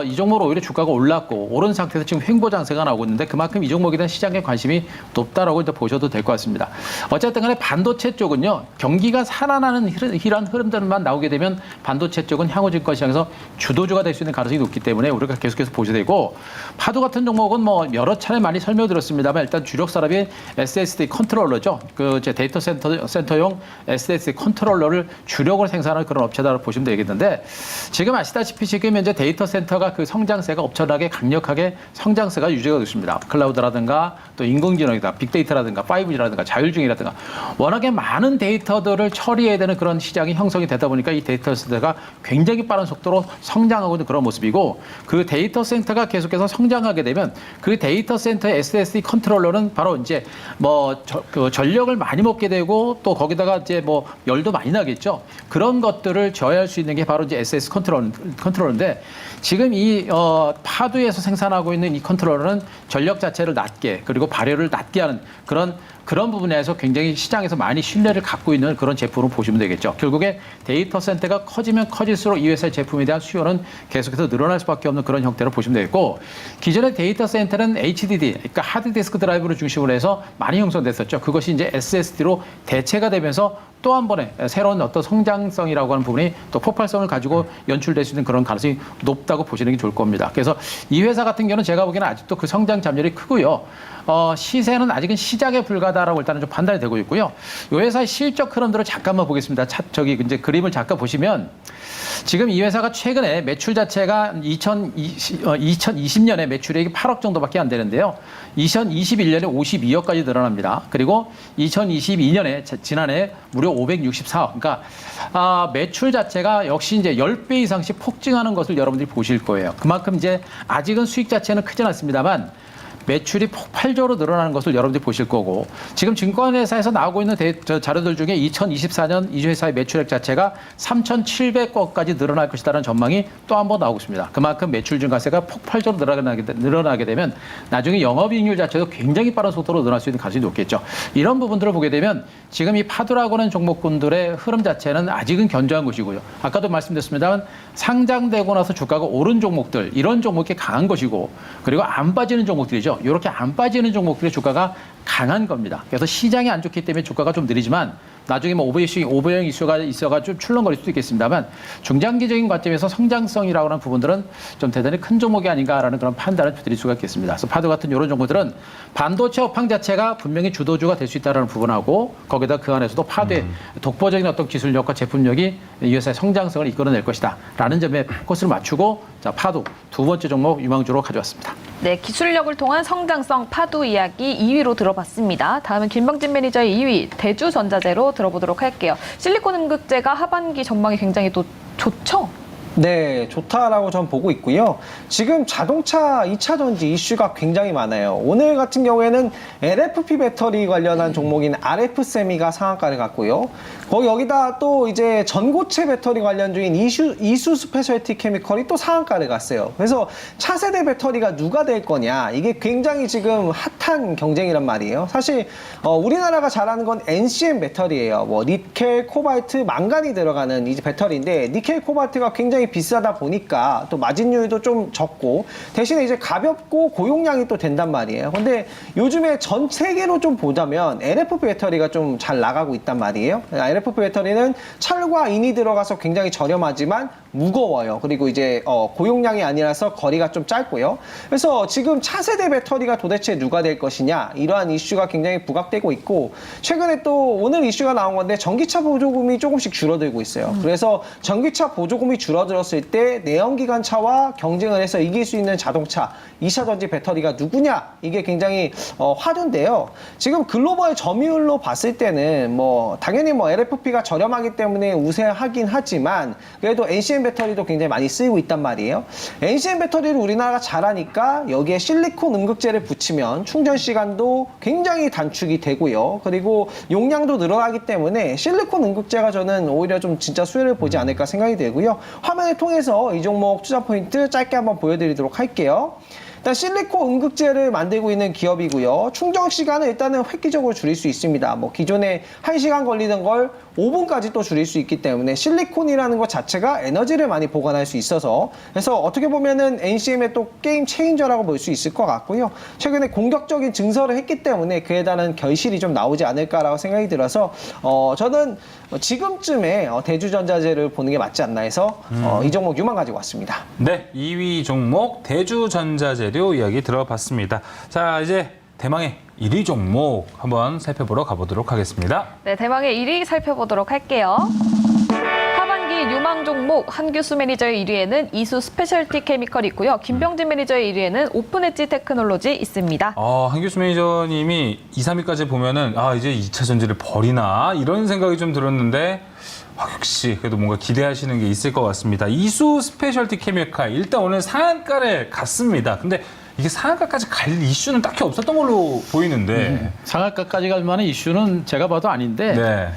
이 종목으로 오히려 주가가 올랐고 오른 상태에서 지금 횡보 장세가 나오고 있는데 그만큼 이 종목에 대한 시장의 관심이 높다라고 일단 보셔도 될 것 같습니다. 어쨌든 간에 반도체 쪽은요, 경기가 살아나는 이런 흐름들만 나오게 되면 반도체 쪽은 향후증권 시장에서 주도주가 될 수 있는 가능성이 높기 때문에 우리가 계속해서 보셔야 되고, 파도 같은 종목은 뭐 여러 차례 많이 설명드렸습니다만 일단 주력 산업이 SSD 컨트롤러죠. 그 제 데이터 센터용 SSD 컨트롤러를 주력으로 생산하는 그런 업체다라고 보시면 되겠는데, 지금 아시다시피 지금 현재 데이터 센터가 그 성장세가 엄청나게 강력하게 성장세가 유지가 되고 있습니다. 클라우드라든가 또 인공지능이다, 빅데이터라든가 5G라든가 자율주행이라든가 워낙에 많은 데이터들을 처리해야 되는 그런 시장이 형성이 되다 보니까 이 데이터 센터가 굉장히 빠른 속도로 성장하고 있는 그런 모습이고, 그 데이터 센터가 계속해서 성장하게 되면 그 데이터 센터의 SSD 컨트롤러는 바로 이제 뭐 그 전력을 많이 먹게 되고 또 거기다가 이제 뭐 열도 많이 나겠죠. 그런 것들을 저해할 수 있는 게 바로 이제 SS 컨트롤러인데, 지금 이 파두에서 생산하고 있는 이 컨트롤러는 전력 자체를 낮게 그리고 발열을 낮게 하는 그런 부분에서 굉장히 시장에서 많이 신뢰를 갖고 있는 그런 제품으로 보시면 되겠죠. 결국에 데이터 센터가 커지면 커질수록 이 회사의 제품에 대한 수요는 계속해서 늘어날 수밖에 없는 그런 형태로 보시면 되겠고, 기존의 데이터 센터는 HDD, 그러니까 하드디스크 드라이브를 중심으로 해서 많이 형성됐었죠. 그것이 이제 SSD로 대체가 되면서 또 한 번에 새로운 어떤 성장성이라고 하는 부분이 또 폭발성을 가지고 연출될 수 있는 그런 가능성이 높다고 보시는 게 좋을 겁니다. 그래서 이 회사 같은 경우는 제가 보기에는 아직도 그 성장 잠열이 크고요. 시세는 아직은 시작에 불과하다라고 일단은 좀 판단이 되고 있고요. 이 회사의 실적 흐름들을 잠깐만 보겠습니다. 저기 이제 그림을 잠깐 보시면, 지금 이 회사가 최근에 매출 자체가 2020년에 매출액이 8억 정도밖에 안 되는데요. 2021년에 52억까지 늘어납니다. 그리고 2022년에 지난해 무려 564억. 그러니까 매출 자체가 역시 이제 10배 이상씩 폭증하는 것을 여러분들이 보실 거예요. 그만큼 이제 아직은 수익 자체는 크진 않습니다만 매출이 폭발적으로 늘어나는 것을 여러분들이 보실 거고, 지금 증권회사에서 나오고 있는 자료들 중에 2024년 이 회사의 매출액 자체가 3,700억까지 늘어날 것이라는 전망이 또 한 번 나오고 있습니다. 그만큼 매출 증가세가 폭발적으로 늘어나게 되면 나중에 영업이익률 자체도 굉장히 빠른 속도로 늘어날 수 있는 가능성이 높겠죠. 이런 부분들을 보게 되면 지금 이 파두라고 하는 종목군들의 흐름 자체는 아직은 견조한 것이고요. 아까도 말씀드렸습니다만 상장되고 나서 주가가 오른 종목들, 이런 종목이 강한 것이고, 그리고 안 빠지는 종목들이죠. 이렇게 안 빠지는 종목들의 주가가 강한 겁니다. 그래서 시장이 안 좋기 때문에 주가가 좀 느리지만 나중에 뭐 오버형 이슈가 있어가 좀 출렁거릴 수도 있겠습니다만, 중장기적인 관점에서 성장성이라고 하는 부분들은 좀 대단히 큰 종목이 아닌가라는 그런 판단을 드릴 수가 있겠습니다. 그래서 파도 같은 이런 종목들은 반도체 업황 자체가 분명히 주도주가 될 수 있다는 부분하고, 거기다 그 안에서도 파도의 독보적인 어떤 기술력과 제품력이 이 회사의 성장성을 이끌어낼 것이다라는 점에 포커스를 맞추고, 자, 파도 두 번째 종목 유망주로 가져왔습니다. 네, 기술력을 통한 성장성 파도 이야기 2위로 들어봤습니다. 다음은 김병진 매니저의 2위 대주전자재로 들어보도록 할게요. 실리콘 음극재가 하반기 전망이 굉장히 또 좋죠? 네, 좋다라고 전 보고 있고요. 지금 자동차 2차 전지 이슈가 굉장히 많아요. 오늘 같은 경우에는 LFP 배터리 관련한 종목인 RF세미가 상한가를 갔고요. 여기다 또 이제 전고체 배터리 관련 중인 이수 스페셜티 케미컬이 또 상한가를 갔어요. 그래서 차세대 배터리가 누가 될 거냐, 이게 굉장히 지금 핫한 경쟁이란 말이에요. 사실 우리나라가 잘하는 건 NCM 배터리예요. 뭐 니켈, 코발트, 망간이 들어가는 이 배터리인데, 니켈, 코발트가 굉장히 비싸다 보니까 또 마진율도 좀 적고, 대신에 이제 가볍고 고용량이 또 된단 말이에요. 근데 요즘에 전 세계로 좀 보자면 LFP 배터리가 좀 잘 나가고 있단 말이에요. LFP 배터리는 철과 인이 들어가서 굉장히 저렴하지만 무거워요. 그리고 이제 고용량이 아니라서 거리가 좀 짧고요. 그래서 지금 차세대 배터리가 도대체 누가 될 것이냐, 이러한 이슈가 굉장히 부각되고 있고, 최근에 또 오늘 이슈가 나온 건데 전기차 보조금이 조금씩 줄어들고 있어요. 그래서 전기차 보조금이 줄어들었을 때 내연기관차와 경쟁을 해서 이길 수 있는 자동차 2차 전지 배터리가 누구냐, 이게 굉장히 화두인데요. 지금 글로벌 점유율로 봤을 때는 뭐 당연히 뭐 LFP가 저렴하기 때문에 우세하긴 하지만, 그래도 NCM 배터리도 굉장히 많이 쓰이고 있단 말이에요. NCM 배터리를 우리나라가 잘하니까 여기에 실리콘 음극재를 붙이면 충전 시간도 굉장히 단축이 되고요. 그리고 용량도 늘어나기 때문에 실리콘 음극재가 저는 오히려 좀 진짜 수혜를 보지 않을까 생각이 되고요. 화면을 통해서 이 종목 투자 포인트 짧게 한번 보여드리도록 할게요. 1위는 2차 전지 일단 실리콘 응급제를 만들고 있는 기업이고요. 충전 시간을 일단은 획기적으로 줄일 수 있습니다. 뭐 기존에 1시간 걸리던 걸 5분까지 또 줄일 수 있기 때문에 실리콘이라는 것 자체가 에너지를 많이 보관할 수 있어서, 그래서 어떻게 보면은 NCM의 또 게임 체인저라고 볼 수 있을 것 같고요. 최근에 공격적인 증설을 했기 때문에 그에 대한 결실이 좀 나오지 않을까라고 생각이 들어서 저는 지금쯤에 대주전자재를 보는 게 맞지 않나 해서 이 종목 유망 가지고 왔습니다. 네, 2위 종목 대주전자재료 이야기 들어봤습니다. 자, 이제 대망의 1위 종목 한번 살펴보러 가보도록 하겠습니다. 네, 대망의 1위 살펴보도록 할게요. 하반기 유망 종목 한규수 매니저의 1위에는 이수 스페셜티 케미컬이 있고요. 김병진 매니저의 1위에는 오픈 엣지 테크놀로지 있습니다. 한규수 매니저님이 2, 3위까지 보면은 이제 2차 전지를 버리나 이런 생각이 좀 들었는데 역시 그래도 뭔가 기대하시는 게 있을 것 같습니다. 이수 스페셜티 케미컬 일단 오늘 상한가를 갔습니다. 근데 이게 상한가까지 갈 이슈는 딱히 없었던 걸로 보이는데 상한가까지 갈 만한 이슈는 제가 봐도 아닌데 네.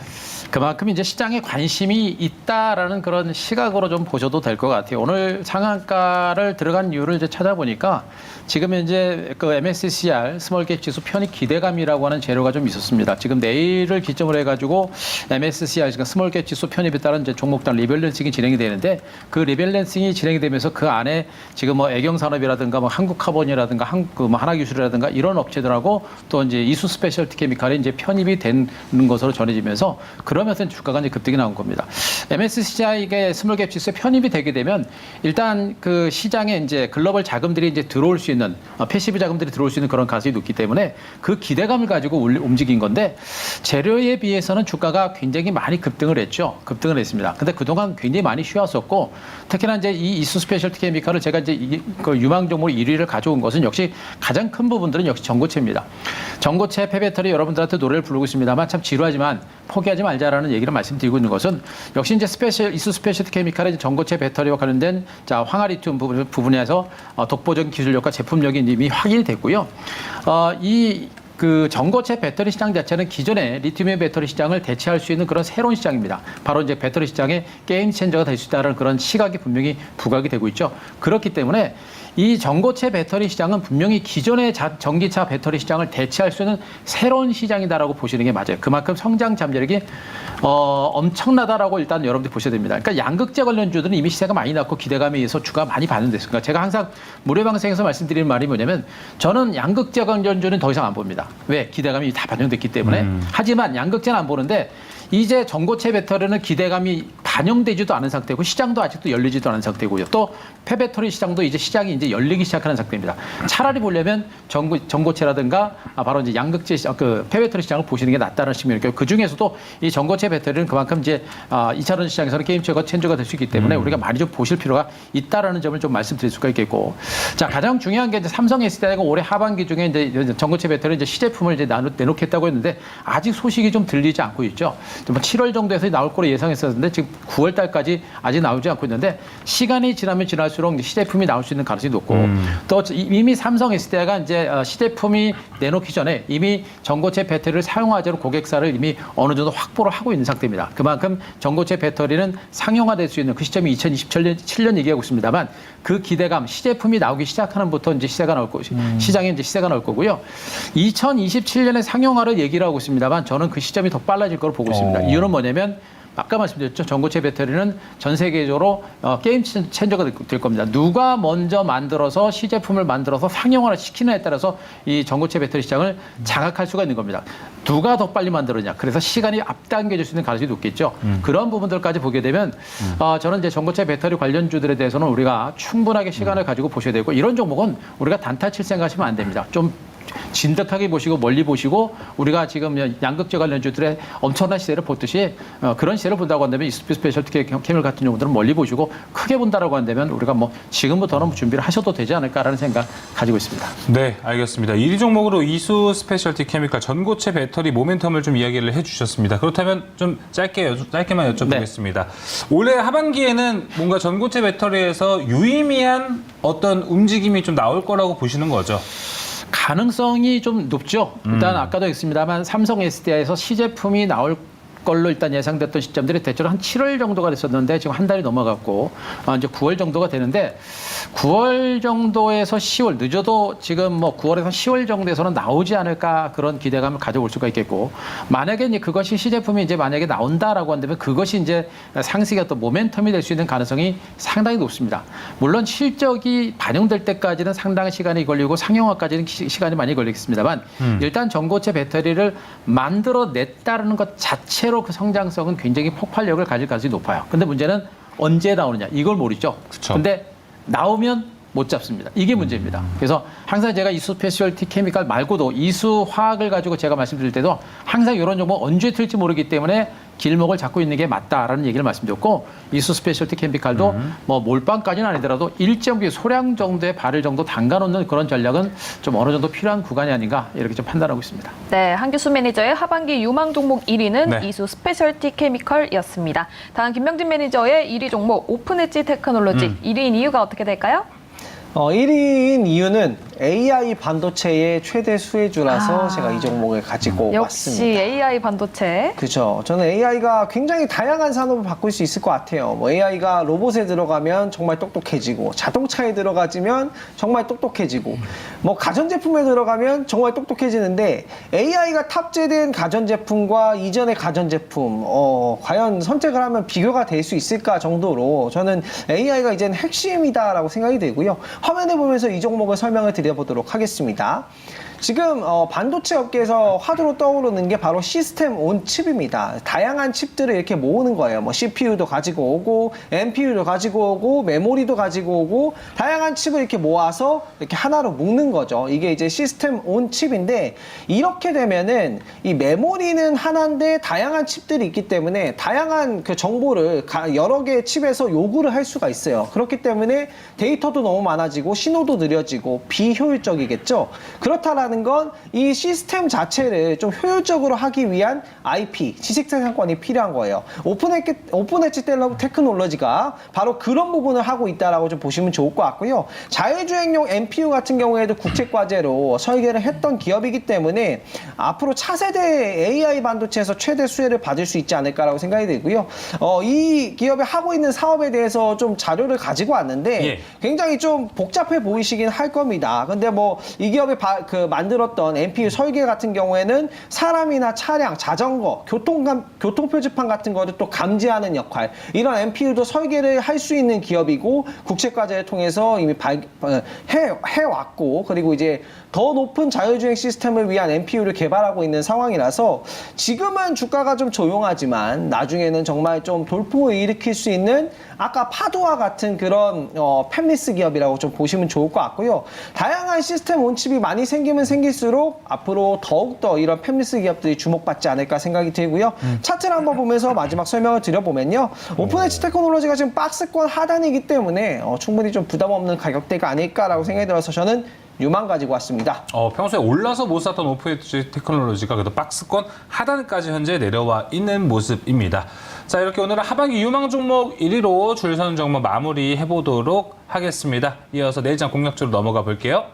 그만큼 이제 시장에 관심이 있다라는 그런 시각으로 좀 보셔도 될 것 같아요. 오늘 상한가를 들어간 이유를 이제 찾아보니까 지금 이제 그 MSCR 스몰캡 지수 편입 기대감이라고 하는 재료가 좀 있었습니다. 지금 내일을 기점으로 해가지고 MSCR 그러니까 스몰캡 지수 편입에 따른 이제 종목당 리밸런싱이 진행이 되는데 그 리밸런싱이 진행이 되면서 그 안에 지금 뭐 애경산업이라든가 뭐 한국카본이라든가 하나기술이라든가 이런 업체들하고 또 이제 이수 스페셜티 케미칼이 이제 편입이 되는 것으로 전해지면서 그러면서 주가가 이제 급등이 나온 겁니다. MSCI의 스몰캡 지수에 편입이 되게 되면 일단 그 시장에 이제 글로벌 자금들이 이제 들어올 수 있는 패시브 자금들이 들어올 수 있는 그런 가능성이 높기 때문에 그 기대감을 가지고 움직인 건데 재료에 비해서는 주가가 굉장히 많이 급등을 했죠. 급등을 했습니다. 근데 그동안 굉장히 많이 쉬었었고 특히나 이제 이 이수 스페셜티 케미칼을 제가 이제 그 유망 종목 1위를 가져온 것은 역시 가장 큰 부분들은 역시 전고체입니다. 전고체 폐배터리 여러분들한테 노래를 부르고 있습니다만 참 지루하지만 포기하지 말자라는 얘기를 말씀드리고 있는 것은 역시 이제 이수 스페셜티 케미칼의 전고체 배터리와 관련된 황화리튬 부분에서 독보적인 기술력과 제품력이 이미 확인이 됐고요. 그 전고체 배터리 시장 자체는 기존의 리튬의 배터리 시장을 대체할 수 있는 그런 새로운 시장입니다. 바로 이제 배터리 시장의 게임 체인저가 될 수 있다는 그런 시각이 분명히 부각이 되고 있죠. 그렇기 때문에 이 전고체 배터리 시장은 분명히 기존의 전기차 배터리 시장을 대체할 수 있는 새로운 시장이다라고 보시는 게 맞아요. 그만큼 성장 잠재력이 엄청나다라고 일단 여러분들이 보셔야 됩니다. 그러니까 양극재 관련주들은 이미 시세가 많이 났고 기대감에 의해서 주가 많이 반응됐습니다. 제가 항상 무료방송에서 말씀드리는 말이 뭐냐면 저는 양극재 관련주는 더 이상 안 봅니다. 왜? 기대감이 다 반영됐기 때문에. 하지만 양극재는 안 보는데 이제 전고체 배터리는 기대감이 반영되지도 않은 상태고 시장도 아직도 열리지도 않은 상태고요. 또 폐배터리 시장도 이제 시장이 이제 열리기 시작하는 상태입니다. 차라리 보려면 전고체라든가 바로 이제 양극재 그 폐배터리 시장을 보시는 게 낫다는 측면이니까 그 중에서도 이 전고체 배터리는 그만큼 이제 2차전 시장에서는 게임 체인저가 될 수 있기 때문에 우리가 많이 좀 보실 필요가 있다라는 점을 좀 말씀드릴 수가 있겠고, 자 가장 중요한 게 이제 삼성 SDI가 올해 하반기 중에 이제 전고체 배터리 이제 시제품을 이제 내놓겠다고 했는데 아직 소식이 좀 들리지 않고 있죠. 7월 정도에서 나올 거로 예상했었는데 지금 9월 달까지 아직 나오지 않고 있는데 시간이 지나면 지날수록 시제품이 나올 수 있는 가능성이 높고 또 이미 삼성 SDI가 이제 시제품이 내놓기 전에 이미 전고체 배터리를 사용하자로 고객사를 이미 어느 정도 확보를 하고 있는 상태입니다. 그만큼 전고체 배터리는 상용화될 수 있는 그 시점이 2027년 얘기하고 있습니다만 그 기대감 시제품이 나오기 시작하는부터 이제 시세가 나올 거고 시장에 이제 시세가 나올 거고요. 2027년에 상용화를 얘기를 하고 있습니다만 저는 그 시점이 더 빨라질 거로 보고 있습니다. 이유는 뭐냐면 아까 말씀드렸죠. 전고체 배터리는 전 세계적으로 게임 체인저가 될 겁니다. 누가 먼저 만들어서 시제품을 만들어서 상용화를 시키느냐에 따라서 이 전고체 배터리 시장을 장악할 수가 있는 겁니다. 누가 더 빨리 만들었냐. 그래서 시간이 앞당겨질 수 있는 가능성이 높겠죠. 그런 부분들까지 보게 되면 저는 이제 전고체 배터리 관련주들에 대해서는 우리가 충분하게 시간을 가지고 보셔야 되고 이런 종목은 우리가 단타 칠 생각하시면 안 됩니다. 좀 진득하게 보시고 멀리 보시고 우리가 지금 양극재 관련주들의 엄청난 시세를 보듯이 그런 시세를 본다고 한다면 이 스페셜티 케미컬 같은 경우들은 멀리 보시고 크게 본다라고 한다면 우리가 뭐 지금부터는 준비를 하셔도 되지 않을까라는 생각 가지고 있습니다. 네, 알겠습니다. 1위 종목으로 이수 스페셜티 케미컬 전고체 배터리 모멘텀을 좀 이야기를 해주셨습니다. 그렇다면 좀 짧게만 여쭤보겠습니다. 네. 올해 하반기에는 뭔가 전고체 배터리에서 유의미한 어떤 움직임이 좀 나올 거라고 보시는 거죠? 가능성이 좀 높죠. 일단 아까도 했습니다만 삼성 SDI에서 시제품이 나올 걸로 일단 예상됐던 시점들이 대체로 한 7월 정도가 됐었는데 지금 한 달이 넘어갔고 이제 9월 정도가 되는데 9월 정도에서 10월 늦어도 지금 뭐 9월에서 10월 정도에서는 나오지 않을까 그런 기대감을 가져올 수가 있겠고 만약에 이제 그것이 시제품이 이제 만약에 나온다라고 한다면 그것이 이제 상승의 어떤 모멘텀이 될 수 있는 가능성이 상당히 높습니다. 물론 실적이 반영될 때까지는 상당히 시간이 걸리고 상용화까지는 시간이 많이 걸리겠습니다만 일단 전고체 배터리를 만들어냈다는 것 자체로 그 성장성은 굉장히 폭발력을 가질 가능성이 높아요. 근데 문제는 언제 나오느냐 이걸 모르죠. 그쵸. 근데 나오면 못 잡습니다. 이게 문제입니다. 그래서 항상 제가 이수 스페셜티 케미칼 말고도 이수 화학을 가지고 제가 말씀드릴 때도 항상 이런 종목 언제 틀지 모르기 때문에 길목을 잡고 있는 게 맞다라는 얘기를 말씀드렸고 이수 스페셜티 케미칼도 뭐 몰빵까지는 아니더라도 일정 소량 정도의 발을 정도 담가놓는 그런 전략은 좀 어느 정도 필요한 구간이 아닌가 이렇게 좀 판단하고 있습니다. 네, 한규수 매니저의 하반기 유망 종목 1위는 네. 이수 스페셜티 케미컬이었습니다. 다음 김명진 매니저의 1위 종목 오픈 엣지 테크놀로지 1위인 이유가 어떻게 될까요? 1위인 이유는 AI 반도체의 최대 수혜주라서 제가 이 종목을 가지고 역시 왔습니다. AI 반도체. 그죠. 저는 AI가 굉장히 다양한 산업을 바꿀 수 있을 것 같아요. 뭐 AI가 로봇에 들어가면 정말 똑똑해지고, 자동차에 들어가지면 정말 똑똑해지고, 뭐 가전제품에 들어가면 정말 똑똑해지는데, AI가 탑재된 가전제품과 이전의 가전제품, 과연 선택을 하면 비교가 될 수 있을까 정도로 저는 AI가 이제는 핵심이다라고 생각이 되고요. 화면을 보면서 이 종목을 설명을 드려보도록 하겠습니다. 지금 반도체 업계에서 화두로 떠오르는 게 바로 시스템 온 칩입니다. 다양한 칩들을 이렇게 모으는 거예요. 뭐 CPU도 가지고 오고, NPU도 가지고 오고, 메모리도 가지고 오고, 다양한 칩을 이렇게 모아서 이렇게 하나로 묶는 거죠. 이게 이제 시스템 온 칩인데, 이렇게 되면은 이 메모리는 하나인데 다양한 칩들이 있기 때문에 다양한 그 정보를 여러 개의 칩에서 요구를 할 수가 있어요. 그렇기 때문에 데이터도 너무 많아지고 신호도 느려지고 비효율적이겠죠. 그렇다라는 건 이 시스템 자체를 좀 효율적으로 하기 위한 IP, 지식생산권이 필요한 거예요. 오픈 엣지 테크놀로지가 바로 그런 부분을 하고 있다라고 좀 보시면 좋을 것 같고요. 자율주행용 NPU 같은 경우에도 국제과제로 설계를 했던 기업이기 때문에 앞으로 차세대 AI 반도체에서 최대 수혜를 받을 수 있지 않을까라고 생각이 들고요. 이 기업이 하고 있는 사업에 대해서 좀 자료를 가지고 왔는데 굉장히 좀 복잡해 보이시긴 할 겁니다. 근데 뭐 이 기업이 만들었던 NPU 설계 같은 경우에는 사람이나 차량, 자전거, 교통 표지판 같은 거를 또 감지하는 역할, 이런 NPU도 설계를 할 수 있는 기업이고 국제과제를 통해서 이미 해왔고, 그리고 이제 더 높은 자율주행 시스템을 위한 NPU를 개발하고 있는 상황이라서 지금은 주가가 좀 조용하지만 나중에는 정말 좀 돌풍을 일으킬 수 있는 아까 파도와 같은 그런 팹리스 기업이라고 좀 보시면 좋을 것 같고요. 다양한 시스템 온칩이 많이 생기면 생길수록 앞으로 더욱더 이런 팹리스 기업들이 주목받지 않을까 생각이 들고요. 차트를 한번 보면서 마지막 설명을 드려보면요. 오픈 엣지 테크놀로지가 지금 박스권 하단이기 때문에 충분히 좀 부담 없는 가격대가 아닐까라고 생각이 들어서 저는 유망 가지고 왔습니다. 평소에 올라서 못 샀던 오픈 엣지 테크놀로지가 그래도 박스권 하단까지 현재 내려와 있는 모습입니다. 자, 이렇게 오늘은 하반기 유망 종목 1위로 줄 서는 종목 마무리해 보도록 하겠습니다. 이어서 내일장 공략주로 넘어가 볼게요.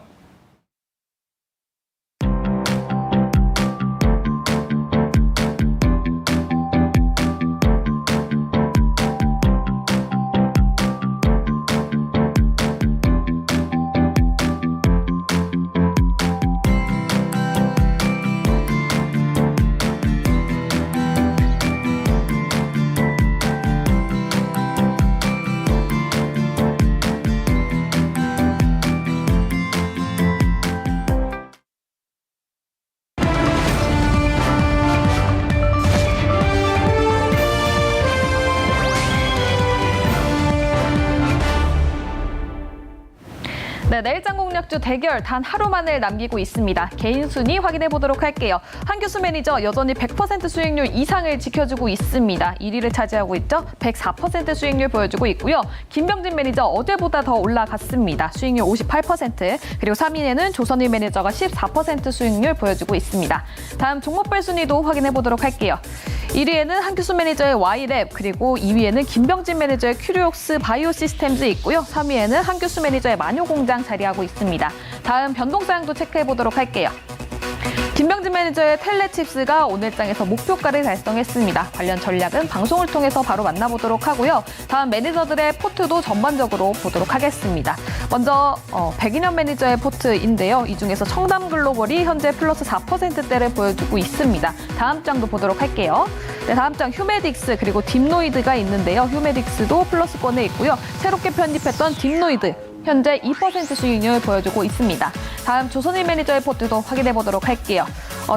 네, 내일장 공략주 대결 단 하루만을 남기고 있습니다. 개인 순위 확인해 보도록 할게요. 한규수 매니저 여전히 100% 수익률 이상을 지켜주고 있습니다. 1위를 차지하고 있죠. 104% 수익률 보여주고 있고요. 김병진 매니저 어제보다 더 올라갔습니다. 수익률 58%. 그리고 3위에는 조선일 매니저가 14% 수익률 보여주고 있습니다. 다음 종목별 순위도 확인해 보도록 할게요. 1위에는 한규수 매니저의 Y랩, 그리고 2위에는 김병진 매니저의 큐리옥스 바이오 시스템즈 있고요. 3위에는 한규수 매니저의 마녀공장 자리하고 있습니다. 다음 변동사항도 체크해 보도록 할게요. 김병진 매니저의 텔레칩스가 오늘장에서 목표가를 달성했습니다. 관련 전략은 방송을 통해서 바로 만나보도록 하고요. 다음 매니저들의 포트도 전반적으로 보도록 하겠습니다. 먼저 백인현 매니저의 포트인데요. 이 중에서 청담글로벌이 현재 플러스 4%대를 보여주고 있습니다. 다음 장도 보도록 할게요. 네, 다음 장 휴메딕스 그리고 딥노이드가 있는데요. 휴메딕스도 플러스권에 있고요. 새롭게 편입했던 딥노이드 현재 2% 수익률 보여주고 있습니다. 다음 조선일 매니저의 포트도 확인해 보도록 할게요.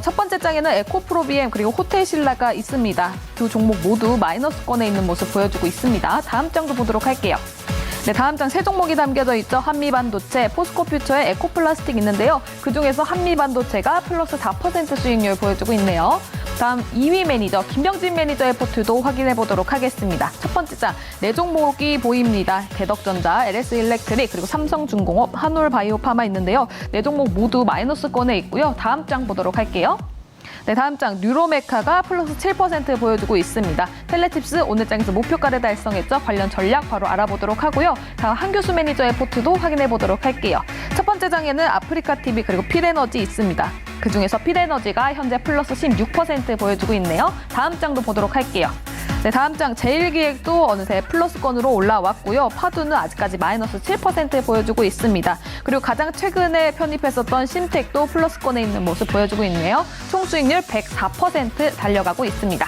첫 번째 장에는 에코프로비엠 그리고 호텔신라가 있습니다. 두 종목 모두 마이너스권에 있는 모습 보여주고 있습니다. 다음 장도 보도록 할게요. 네, 다음 장 세 종목이 담겨져 있죠. 한미반도체, 포스코퓨처의 에코플라스틱 있는데요. 그중에서 한미반도체가 플러스 4% 수익률 보여주고 있네요. 다음 2위 매니저 김병진 매니저의 포트도 확인해 보도록 하겠습니다. 첫 번째 장 네 종목이 보입니다. 대덕전자, LS일렉트릭, 그리고 삼성중공업, 한올바이오파마 있는데요. 네 종목 모두 마이너스권에 있고요. 다음 장 보도록 할게요. 네, 다음 장 뉴로메카가 플러스 7% 보여주고 있습니다. 텔레tip스 오늘 장에서 목표가를 달성했죠. 관련 전략 바로 알아보도록 하고요. 다음 한교수 매니저의 포트도 확인해 보도록 할게요. 첫 번째 장에는 아프리카TV 그리고 필에너지 있습니다. 그중에서 필에너지가 현재 플러스 16% 보여주고 있네요. 다음 장도 보도록 할게요. 네, 다음 장 제일기획도 어느새 플러스권으로 올라왔고요. 파두는 아직까지 마이너스 7% 보여주고 있습니다. 그리고 가장 최근에 편입했었던 심텍도 플러스권에 있는 모습 보여주고 있네요. 총 수익률 104% 달려가고 있습니다.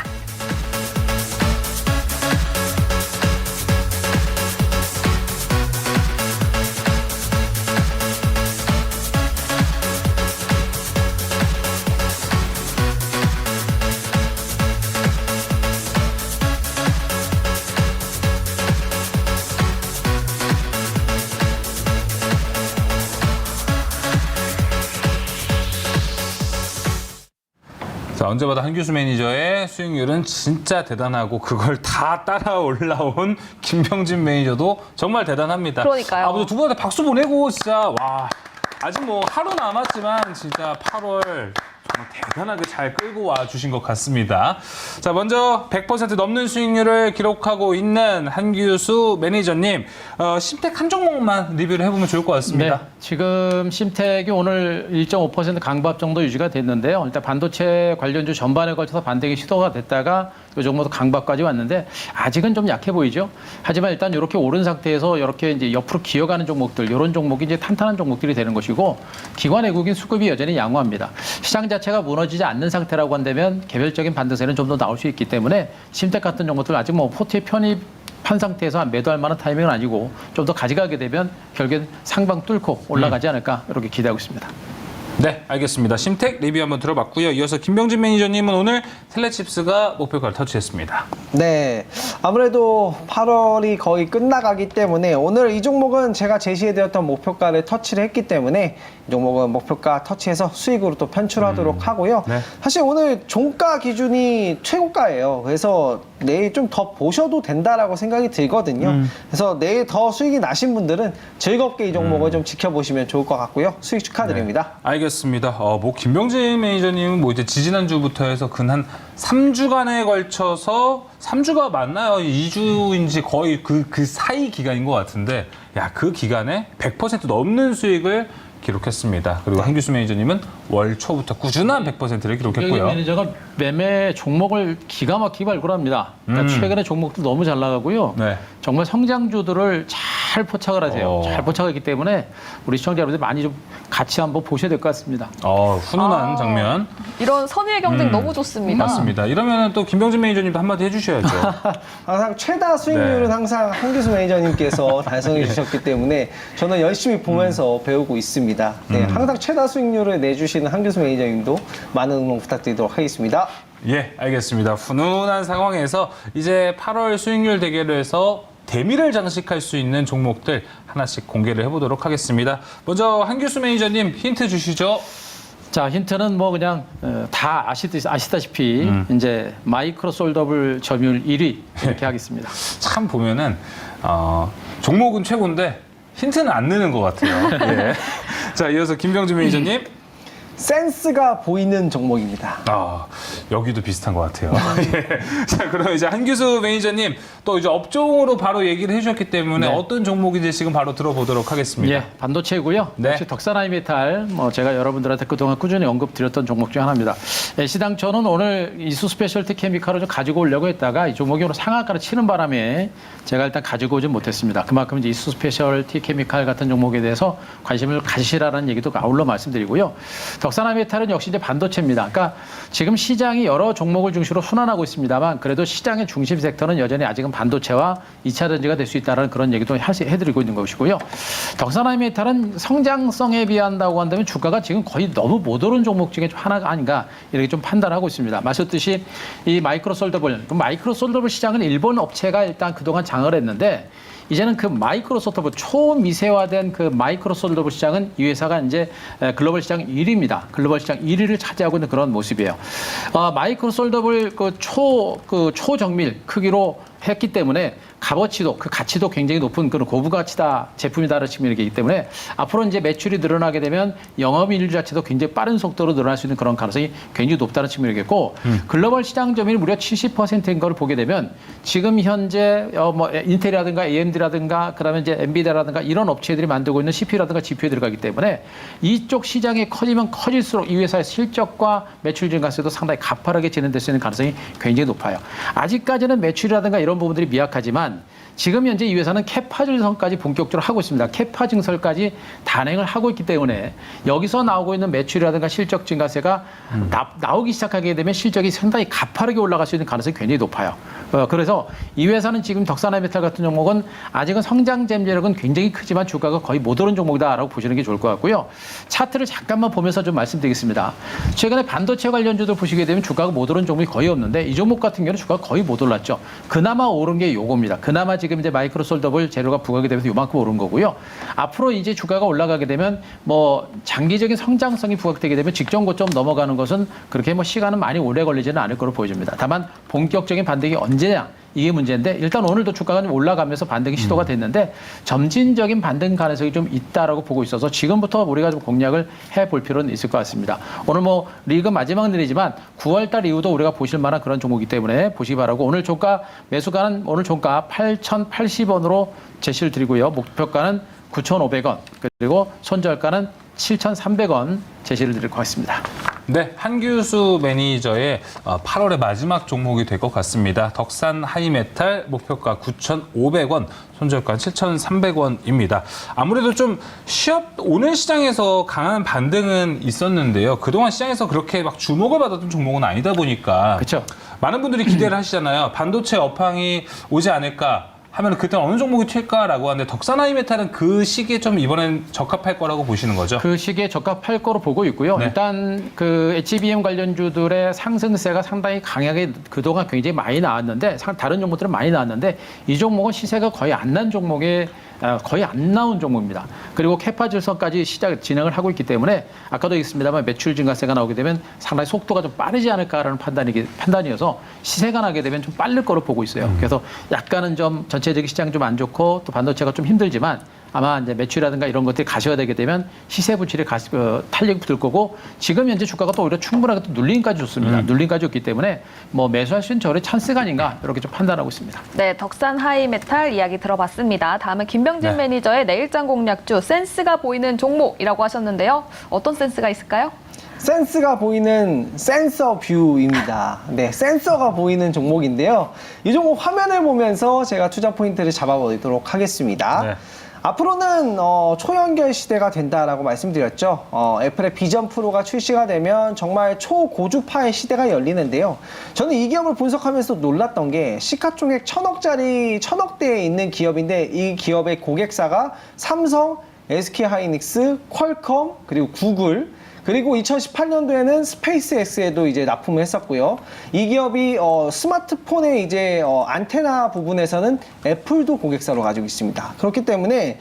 자, 언제보다 한규수 매니저의 수익률은 진짜 대단하고 그걸 다 따라 올라온 김병진 매니저도 정말 대단합니다. 그러니까요. 아무튼 두 분한테 박수 보내고 진짜 와 아직 뭐 하루 남았지만 진짜 8월 정말 대단하게 잘 끌고 와 주신 것 같습니다. 자, 먼저 100% 넘는 수익률을 기록하고 있는 한규수 매니저님, 심텍 한 종목만 리뷰를 해보면 좋을 것 같습니다. 네, 지금 심텍이 오늘 1.5% 강밥 정도 유지가 됐는데요. 일단 반도체 관련주 전반에 걸쳐서 반등이 시도가 됐다가 이 종목도 강밥까지 왔는데 아직은 좀 약해 보이죠. 하지만 일단 이렇게 오른 상태에서 이렇게 이제 옆으로 기어가는 종목들, 이런 종목이 이제 탄탄한 종목들이 되는 것이고 기관 외국인 수급이 여전히 양호합니다. 시장 자체가 무너지지 않는 상태라고 한다면 개별적인 반등세는 좀 더 나올 수 있기 때문에 심텍 같은 종목들 아직 뭐 포트에 편입한 상태에서 매도할 만한 타이밍은 아니고 좀 더 가져가게 되면 결국엔 상방 뚫고 올라가지 않을까 이렇게 기대하고 있습니다. 네, 알겠습니다. 심텍 리뷰 한번 들어봤고요. 이어서 김병진 매니저님은 오늘 텔레칩스가 목표가를 터치했습니다. 네, 아무래도 8월이 거의 끝나가기 때문에 오늘 이 종목은 제가 제시해드렸던 목표가를 터치를 했기 때문에 이 종목은 목표가 터치해서 수익으로 또 편출하도록 하고요. 네. 사실 오늘 종가 기준이 최고가예요. 그래서 내일 좀 더 보셔도 된다라고 생각이 들거든요. 그래서 내일 더 수익이 나신 분들은 즐겁게 이 종목을 좀 지켜보시면 좋을 것 같고요. 수익 축하드립니다. 네, 알겠습니다. 뭐 김병진 매니저님은 뭐 이제 지지난주부터 해서 근 한 3주간에 걸쳐서 3주가 맞나요? 2주인지 거의 그 사이 기간인 것 같은데 야, 그 기간에 100% 넘는 수익을 기록했습니다. 그리고 한규수 매니저님은 월 초부터 꾸준한 100%를 기록했고요. 매니저가 매매 종목을 기가 막히게 발굴합니다. 그러니까 최근에 종목도 너무 잘 나가고요. 네. 정말 성장주들을 잘 포착을 하세요. 잘 포착하기 때문에 우리 시청자 여러분들 많이 좀 같이 한번 보셔야 될 것 같습니다. 훈훈한 장면. 이런 선의의 경쟁 너무 좋습니다. 맞습니다. 이러면 또 김병진 매니저님도 한마디 해주셔야죠. 항상 최다 수익률은 네. 항상 한규수 매니저님께서 달성해 주셨기 때문에 저는 열심히 보면서 배우고 있습니다. 네, 항상 최다 수익률을 내주시는 한규수 매니저님도 많은 응원 부탁드리도록 하겠습니다. 예, 알겠습니다. 훈훈한 상황에서 이제 8월 수익률 대결에서 대미를 장식할 수 있는 종목들 하나씩 공개를 해보도록 하겠습니다. 먼저 한규수 매니저님 힌트 주시죠. 자, 힌트는 뭐 그냥 다 아시다시피 이제 마이크로 솔더블 점유율 1위 이렇게 하겠습니다. 참 보면은 종목은 최고인데 힌트는 안 느는 것 같아요. 예. 자, 이어서 김병진 매니저님. 센스가 보이는 종목입니다. 여기도 비슷한 것 같아요. 예. 자, 그럼 이제 한규수 매니저님 또 이제 업종으로 바로 얘기를 해주셨기 때문에 네. 어떤 종목인지 지금 바로 들어보도록 하겠습니다. 예, 반도체고요. 네. 역시 덕산하이메탈 제가 여러분들한테 그동안 꾸준히 언급드렸던 종목 중 하나입니다. 시당초는 오늘 이수 스페셜티 케미칼을 좀 가지고 오려고 했다가 이 종목이 오늘 상한가를 치는 바람에 제가 일단 가지고 오진 못했습니다. 그만큼 이제 이수 스페셜티 케미칼 같은 종목에 대해서 관심을 가지시라는 얘기도 아울러 말씀드리고요. 덕산하이메탈은 역시 이제 반도체입니다. 그러니까 지금 시장이 여러 종목을 중심으로 순환하고 있습니다만 그래도 시장의 중심 섹터는 여전히 아직은 반도체와 2차 전지가 될 수 있다는 그런 얘기도 해드리고 있는 것이고요. 덕산하이메탈은 성장성에 비한다고 한다면 주가가 지금 거의 너무 못 오른 종목 중에 좀 하나가 아닌가 이렇게 좀 판단하고 있습니다. 마셨듯이 이 마이크로솔더블, 마이크로솔더블 시장은 일본 업체가 일단 그동안 장을 했는데 이제는 그 마이크로솔더블 초미세화된 그 마이크로솔더블 시장은 이 회사가 이제 글로벌 시장 1위입니다. 글로벌 시장 1위를 차지하고 있는 그런 모습이에요. 마이크로솔더블 초정밀 크기로 했기 때문에 값어치도 그 가치도 굉장히 높은 그런 고부가치다 제품이다라는 측면이기 때문에 앞으로 이제 매출이 늘어나게 되면 영업이익 자체도 굉장히 빠른 속도로 늘어날 수 있는 그런 가능성이 굉장히 높다는 측면이겠고 글로벌 시장 점유율이 무려 70%인 걸 보게 되면 지금 현재 인텔이라든가 AMD라든가 그다음에 이제 엔비디아라든가 이런 업체들이 만들고 있는 CPU라든가 GPU에 들어가기 때문에 이쪽 시장이 커지면 커질수록 이 회사의 실적과 매출 증가세도 상당히 가파르게 진행될 수 있는 가능성이 굉장히 높아요. 아직까지는 매출이라든가 이런 부분들이 미약하지만 지금 현재 이 회사는 캐파 증설까지 본격적으로 하고 있습니다. 캐파 증설까지 단행을 하고 있기 때문에 여기서 나오고 있는 매출이라든가 실적 증가세가 나오기 시작하게 되면 실적이 상당히 가파르게 올라갈 수 있는 가능성이 굉장히 높아요. 그래서 이 회사는 지금 덕산하이메탈 같은 종목은 아직은 성장 잠재력은 굉장히 크지만 주가가 거의 못 오른 종목이다라고 보시는 게 좋을 것 같고요. 차트를 잠깐만 보면서 좀 말씀드리겠습니다. 최근에 반도체 관련주들 보시게 되면 주가가 못 오른 종목이 거의 없는데 이 종목 같은 경우는 주가가 거의 못 올랐죠. 그나마 오른 게 요겁니다. 그나마 지금 이제 마이크로솔더블 재료가 부각이 되면서 요만큼 오른 거고요. 앞으로 이제 주가가 올라가게 되면 장기적인 성장성이 부각되게 되면 직전 고점 넘어가는 것은 그렇게 시간은 많이 오래 걸리지는 않을 거로 보여집니다. 다만 본격적인 반등이 언제냐 이게 문제인데 일단 오늘도 주가가 좀 올라가면서 반등이 시도가 됐는데 점진적인 반등 가능성이 좀 있다라고 보고 있어서 지금부터 우리가 좀 공략을 해볼 필요는 있을 것 같습니다. 오늘 리그 마지막 날이지만 9월달 이후도 우리가 보실 만한 그런 종목이기 때문에 보시기 바라고 오늘 종가 매수가는 오늘 종가 8,080원으로 제시를 드리고요. 목표가는 9,500원 그리고 손절가는 7,300원 제시를 드릴 것 같습니다. 네, 한규수 매니저의 8월의 마지막 종목이 될 것 같습니다. 덕산 하이메탈 목표가 9,500원, 손절가 7,300원입니다. 아무래도 좀 오늘 시장에서 강한 반등은 있었는데요. 그동안 시장에서 그렇게 막 주목을 받았던 종목은 아니다 보니까 그렇죠. 많은 분들이 기대를 하시잖아요. 반도체 업황이 오지 않을까 하면 그때 어느 종목이 튈까라고 하는데 덕산하이메탈은 그 시기에 좀 이번엔 적합할 거라고 보시는 거죠? 그 시기에 적합할 거로 보고 있고요. 네. 일단 그 HBM 관련주들의 상승세가 상당히 강하게 그동안 굉장히 많이 나왔는데 다른 종목들은 많이 나왔는데 이 종목은 시세가 거의 안 난 종목에 거의 안 나온 종목입니다. 그리고 캐파 질서까지 진행을 하고 있기 때문에 아까도 얘기했습니다만 매출 증가세가 나오게 되면 상당히 속도가 좀 빠르지 않을까라는 판단이어서 시세가 나게 되면 좀 빠를 거로 보고 있어요. 그래서 약간은 좀 전체적인 시장이 좀 안 좋고 또 반도체가 좀 힘들지만 아마 이제 매출이라든가 이런 것들이 가셔야 되게 되면 시세 부출이 탄력이 붙을 거고 지금 현재 주가가 또 오히려 충분하게 또 눌림까지 좋습니다. 눌림까지 좋기 때문에 매수할 수 있는 저의 찬스가 아닌가 이렇게 좀 판단하고 있습니다. 네, 덕산 하이메탈 이야기 들어봤습니다. 다음은 김병진 매니저의 내일장 공략주 센스가 보이는 종목이라고 하셨는데요. 어떤 센스가 있을까요? 센스가 보이는 센서 뷰입니다. 네, 센서가 보이는 종목인데요. 이 종목 화면을 보면서 제가 투자 포인트를 잡아보도록 하겠습니다. 네. 앞으로는 초연결 시대가 된다라고 말씀드렸죠. 애플의 비전 프로가 출시가 되면 정말 초고주파의 시대가 열리는데요. 저는 이 기업을 분석하면서 놀랐던 게 시가총액 1,000억대에 있는 기업인데 이 기업의 고객사가 삼성, SK하이닉스, 퀄컴, 그리고 구글, 그리고 2018년도에는 스페이스X에도 이제 납품을 했었고요. 이 기업이 스마트폰의 이제 안테나 부분에서는 애플도 고객사로 가지고 있습니다. 그렇기 때문에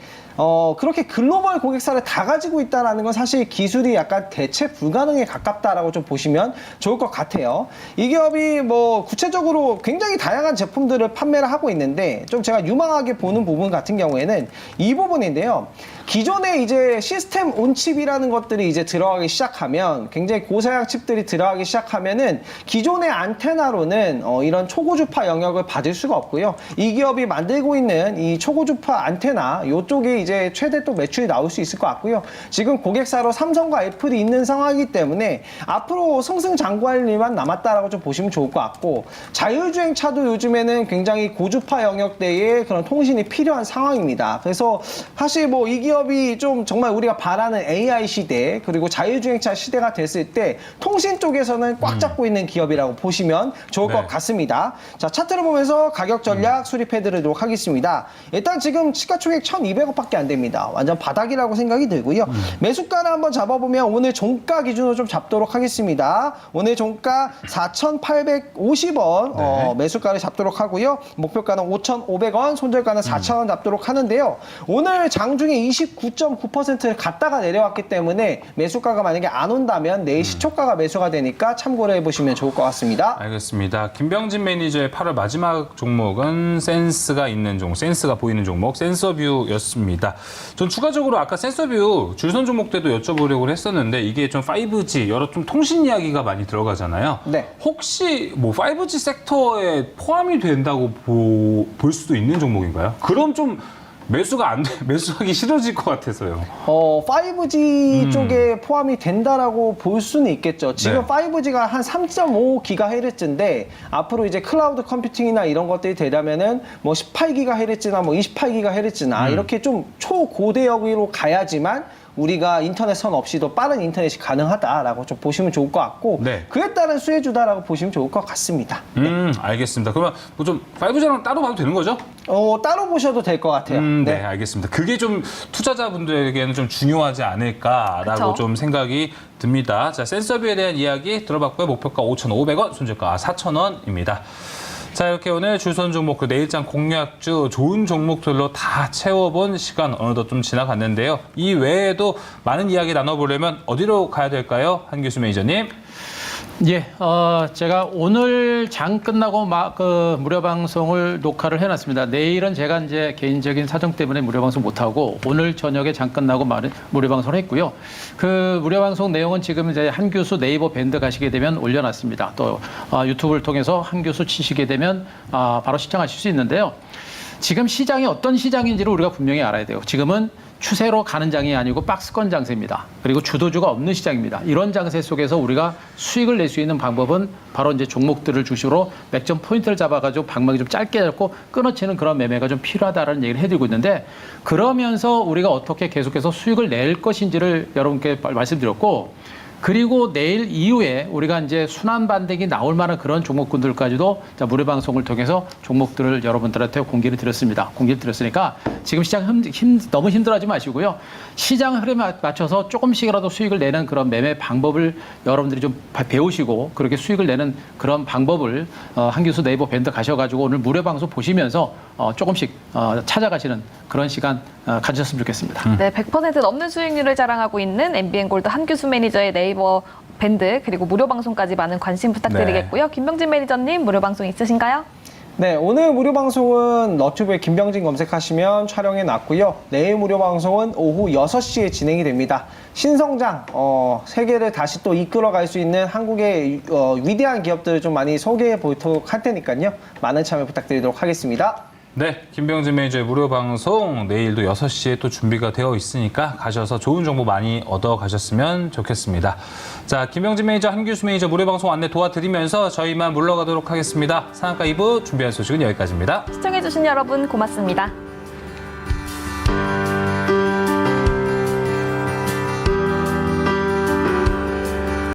그렇게 글로벌 고객사를 다 가지고 있다는 건 사실 기술이 약간 대체 불가능에 가깝다라고 좀 보시면 좋을 것 같아요. 이 기업이 뭐 구체적으로 굉장히 다양한 제품들을 판매를 하고 있는데 좀 제가 유망하게 보는 부분 같은 경우에는 이 부분인데요. 기존에 이제 시스템 온칩이라는 것들이 이제 들어가기 시작하면 굉장히 고사양 칩들이 들어가기 시작하면은 기존의 안테나로는 이런 초고주파 영역을 받을 수가 없고요. 이 기업이 만들고 있는 이 초고주파 안테나 이쪽에 이제 최대 또 매출이 나올 수 있을 것 같고요. 지금 고객사로 삼성과 애플이 있는 상황이기 때문에 앞으로 승승장구할 일만 남았다라고 좀 보시면 좋을 것 같고 자율주행차도 요즘에는 굉장히 고주파 영역대의 그런 통신이 필요한 상황입니다. 그래서 사실 뭐 이 기업이 좀 정말 우리가 바라는 AI 시대 그리고 자율주행차 시대가 됐을 때 통신 쪽에서는 꽉 잡고 있는 기업이라고 보시면 좋을 것 같습니다. 자, 차트를 보면서 가격 전략 수립해 드리도록 하겠습니다. 일단 지금 시가총액 1,200억밖에 안 됩니다. 완전 바닥이라고 생각이 들고요. 매수가를 한번 잡아보면 오늘 종가 기준으로 좀 잡도록 하겠습니다. 오늘 종가 4,850원 매수가를 잡도록 하고요. 목표가는 5,500원, 손절가는 4,000원 잡도록 하는데요. 오늘 장중에 29.9%를 갔다가 내려왔기 때문에 매수가가 만약에 안 온다면 내일 시초가가 매수가 되니까 참고를 해보시면 좋을 것 같습니다. 알겠습니다. 김병진 매니저의 8월 마지막 종목은 센스가 있는 종목, 센스가 보이는 종목, 센서뷰였습니다. 전 추가적으로 아까 센서뷰 줄선 종목 때도 여쭤보려고 했었는데 이게 좀 5G, 여러 좀 통신 이야기가 많이 들어가잖아요. 네. 혹시 뭐 5G 섹터에 포함이 된다고 볼 수도 있는 종목인가요? 그럼 좀 매수하기 싫어질 것 같아서요. 5G 쪽에 포함이 된다라고 볼 수는 있겠죠. 지금 5G가 한 3.5GHz인데 앞으로 이제 클라우드 컴퓨팅이나 이런 것들이 되려면은 뭐 18GHz나 뭐 28GHz나 이렇게 좀 초고대역으로 가야지만 우리가 인터넷선 없이도 빠른 인터넷이 가능하다라고 좀 보시면 좋을 것 같고 그에 따른 수혜주다라고 보시면 좋을 것 같습니다. 알겠습니다. 그러면 뭐 좀 5G랑 따로 봐도 되는 거죠? 따로 보셔도 될 것 같아요. 네, 알겠습니다. 그게 좀 투자자분들에게는 좀 중요하지 않을까라고 좀 생각이 듭니다. 자, 센서뷰에 대한 이야기 들어봤고요. 목표가 5,500원, 손절가 4,000원입니다. 자, 이렇게 오늘 줄선 종목, 그 내일장 공략주 좋은 종목들로 다 채워본 시간 어느덧 좀 지나갔는데요. 이 외에도 많은 이야기 나눠보려면 어디로 가야 될까요? 한규수 매니저님. 예, 제가 오늘 장 끝나고 무료 방송을 녹화를 해놨습니다. 내일은 제가 이제 개인적인 사정 때문에 무료 방송 못하고 오늘 저녁에 장 끝나고 무료 방송을 했고요. 그 무료 방송 내용은 지금 이제 한규수 네이버 밴드 가시게 되면 올려놨습니다. 또 유튜브를 통해서 한규수 치시게 되면 바로 시청하실 수 있는데요. 지금 시장이 어떤 시장인지를 우리가 분명히 알아야 돼요. 지금은 추세로 가는 장이 아니고 박스권 장세입니다. 그리고 주도주가 없는 시장입니다. 이런 장세 속에서 우리가 수익을 낼 수 있는 방법은 바로 이제 종목들을 중심으로 맥점 포인트를 잡아가지고 방망이 좀 짧게 잡고 끊어치는 그런 매매가 좀 필요하다는 얘기를 해드리고 있는데 그러면서 우리가 어떻게 계속해서 수익을 낼 것인지를 여러분께 말씀드렸고 그리고 내일 이후에 우리가 이제 순환 반등이 나올 만한 그런 종목군들까지도 무료 방송을 통해서 종목들을 여러분들한테 공개를 드렸습니다. 공개를 드렸으니까 지금 시장 너무 힘들어하지 마시고요. 시장 흐름에 맞춰서 조금씩이라도 수익을 내는 그런 매매 방법을 여러분들이 좀 배우시고 그렇게 수익을 내는 그런 방법을 한규수 네이버 밴드 가셔가지고 오늘 무료 방송 보시면서 조금씩 찾아가시는 그런 시간 가지셨으면 좋겠습니다. 네, 100% 넘는 수익률을 자랑하고 있는 MBN골드 한규수 매니저의 네이버 밴드 그리고 무료 방송까지 많은 관심 부탁드리겠고요. 김병진 매니저님 무료 방송 있으신가요? 네, 오늘 무료 방송은 너튜브에 김병진 검색하시면 촬영해 놨고요. 내일 무료 방송은 오후 6시에 진행이 됩니다. 신성장, 세계를 다시 또 이끌어갈 수 있는 한국의 위대한 기업들을 좀 많이 소개해 보도록 할 테니까요. 많은 참여 부탁드리도록 하겠습니다. 네, 김병진 매니저의 무료 방송 내일도 6시에 또 준비가 되어 있으니까 가셔서 좋은 정보 많이 얻어 가셨으면 좋겠습니다. 자, 김병진 매니저, 한규수 매니저 무료 방송 안내 도와드리면서 저희만 물러가도록 하겠습니다. 상한가 2부 준비한 소식은 여기까지입니다. 시청해주신 여러분 고맙습니다.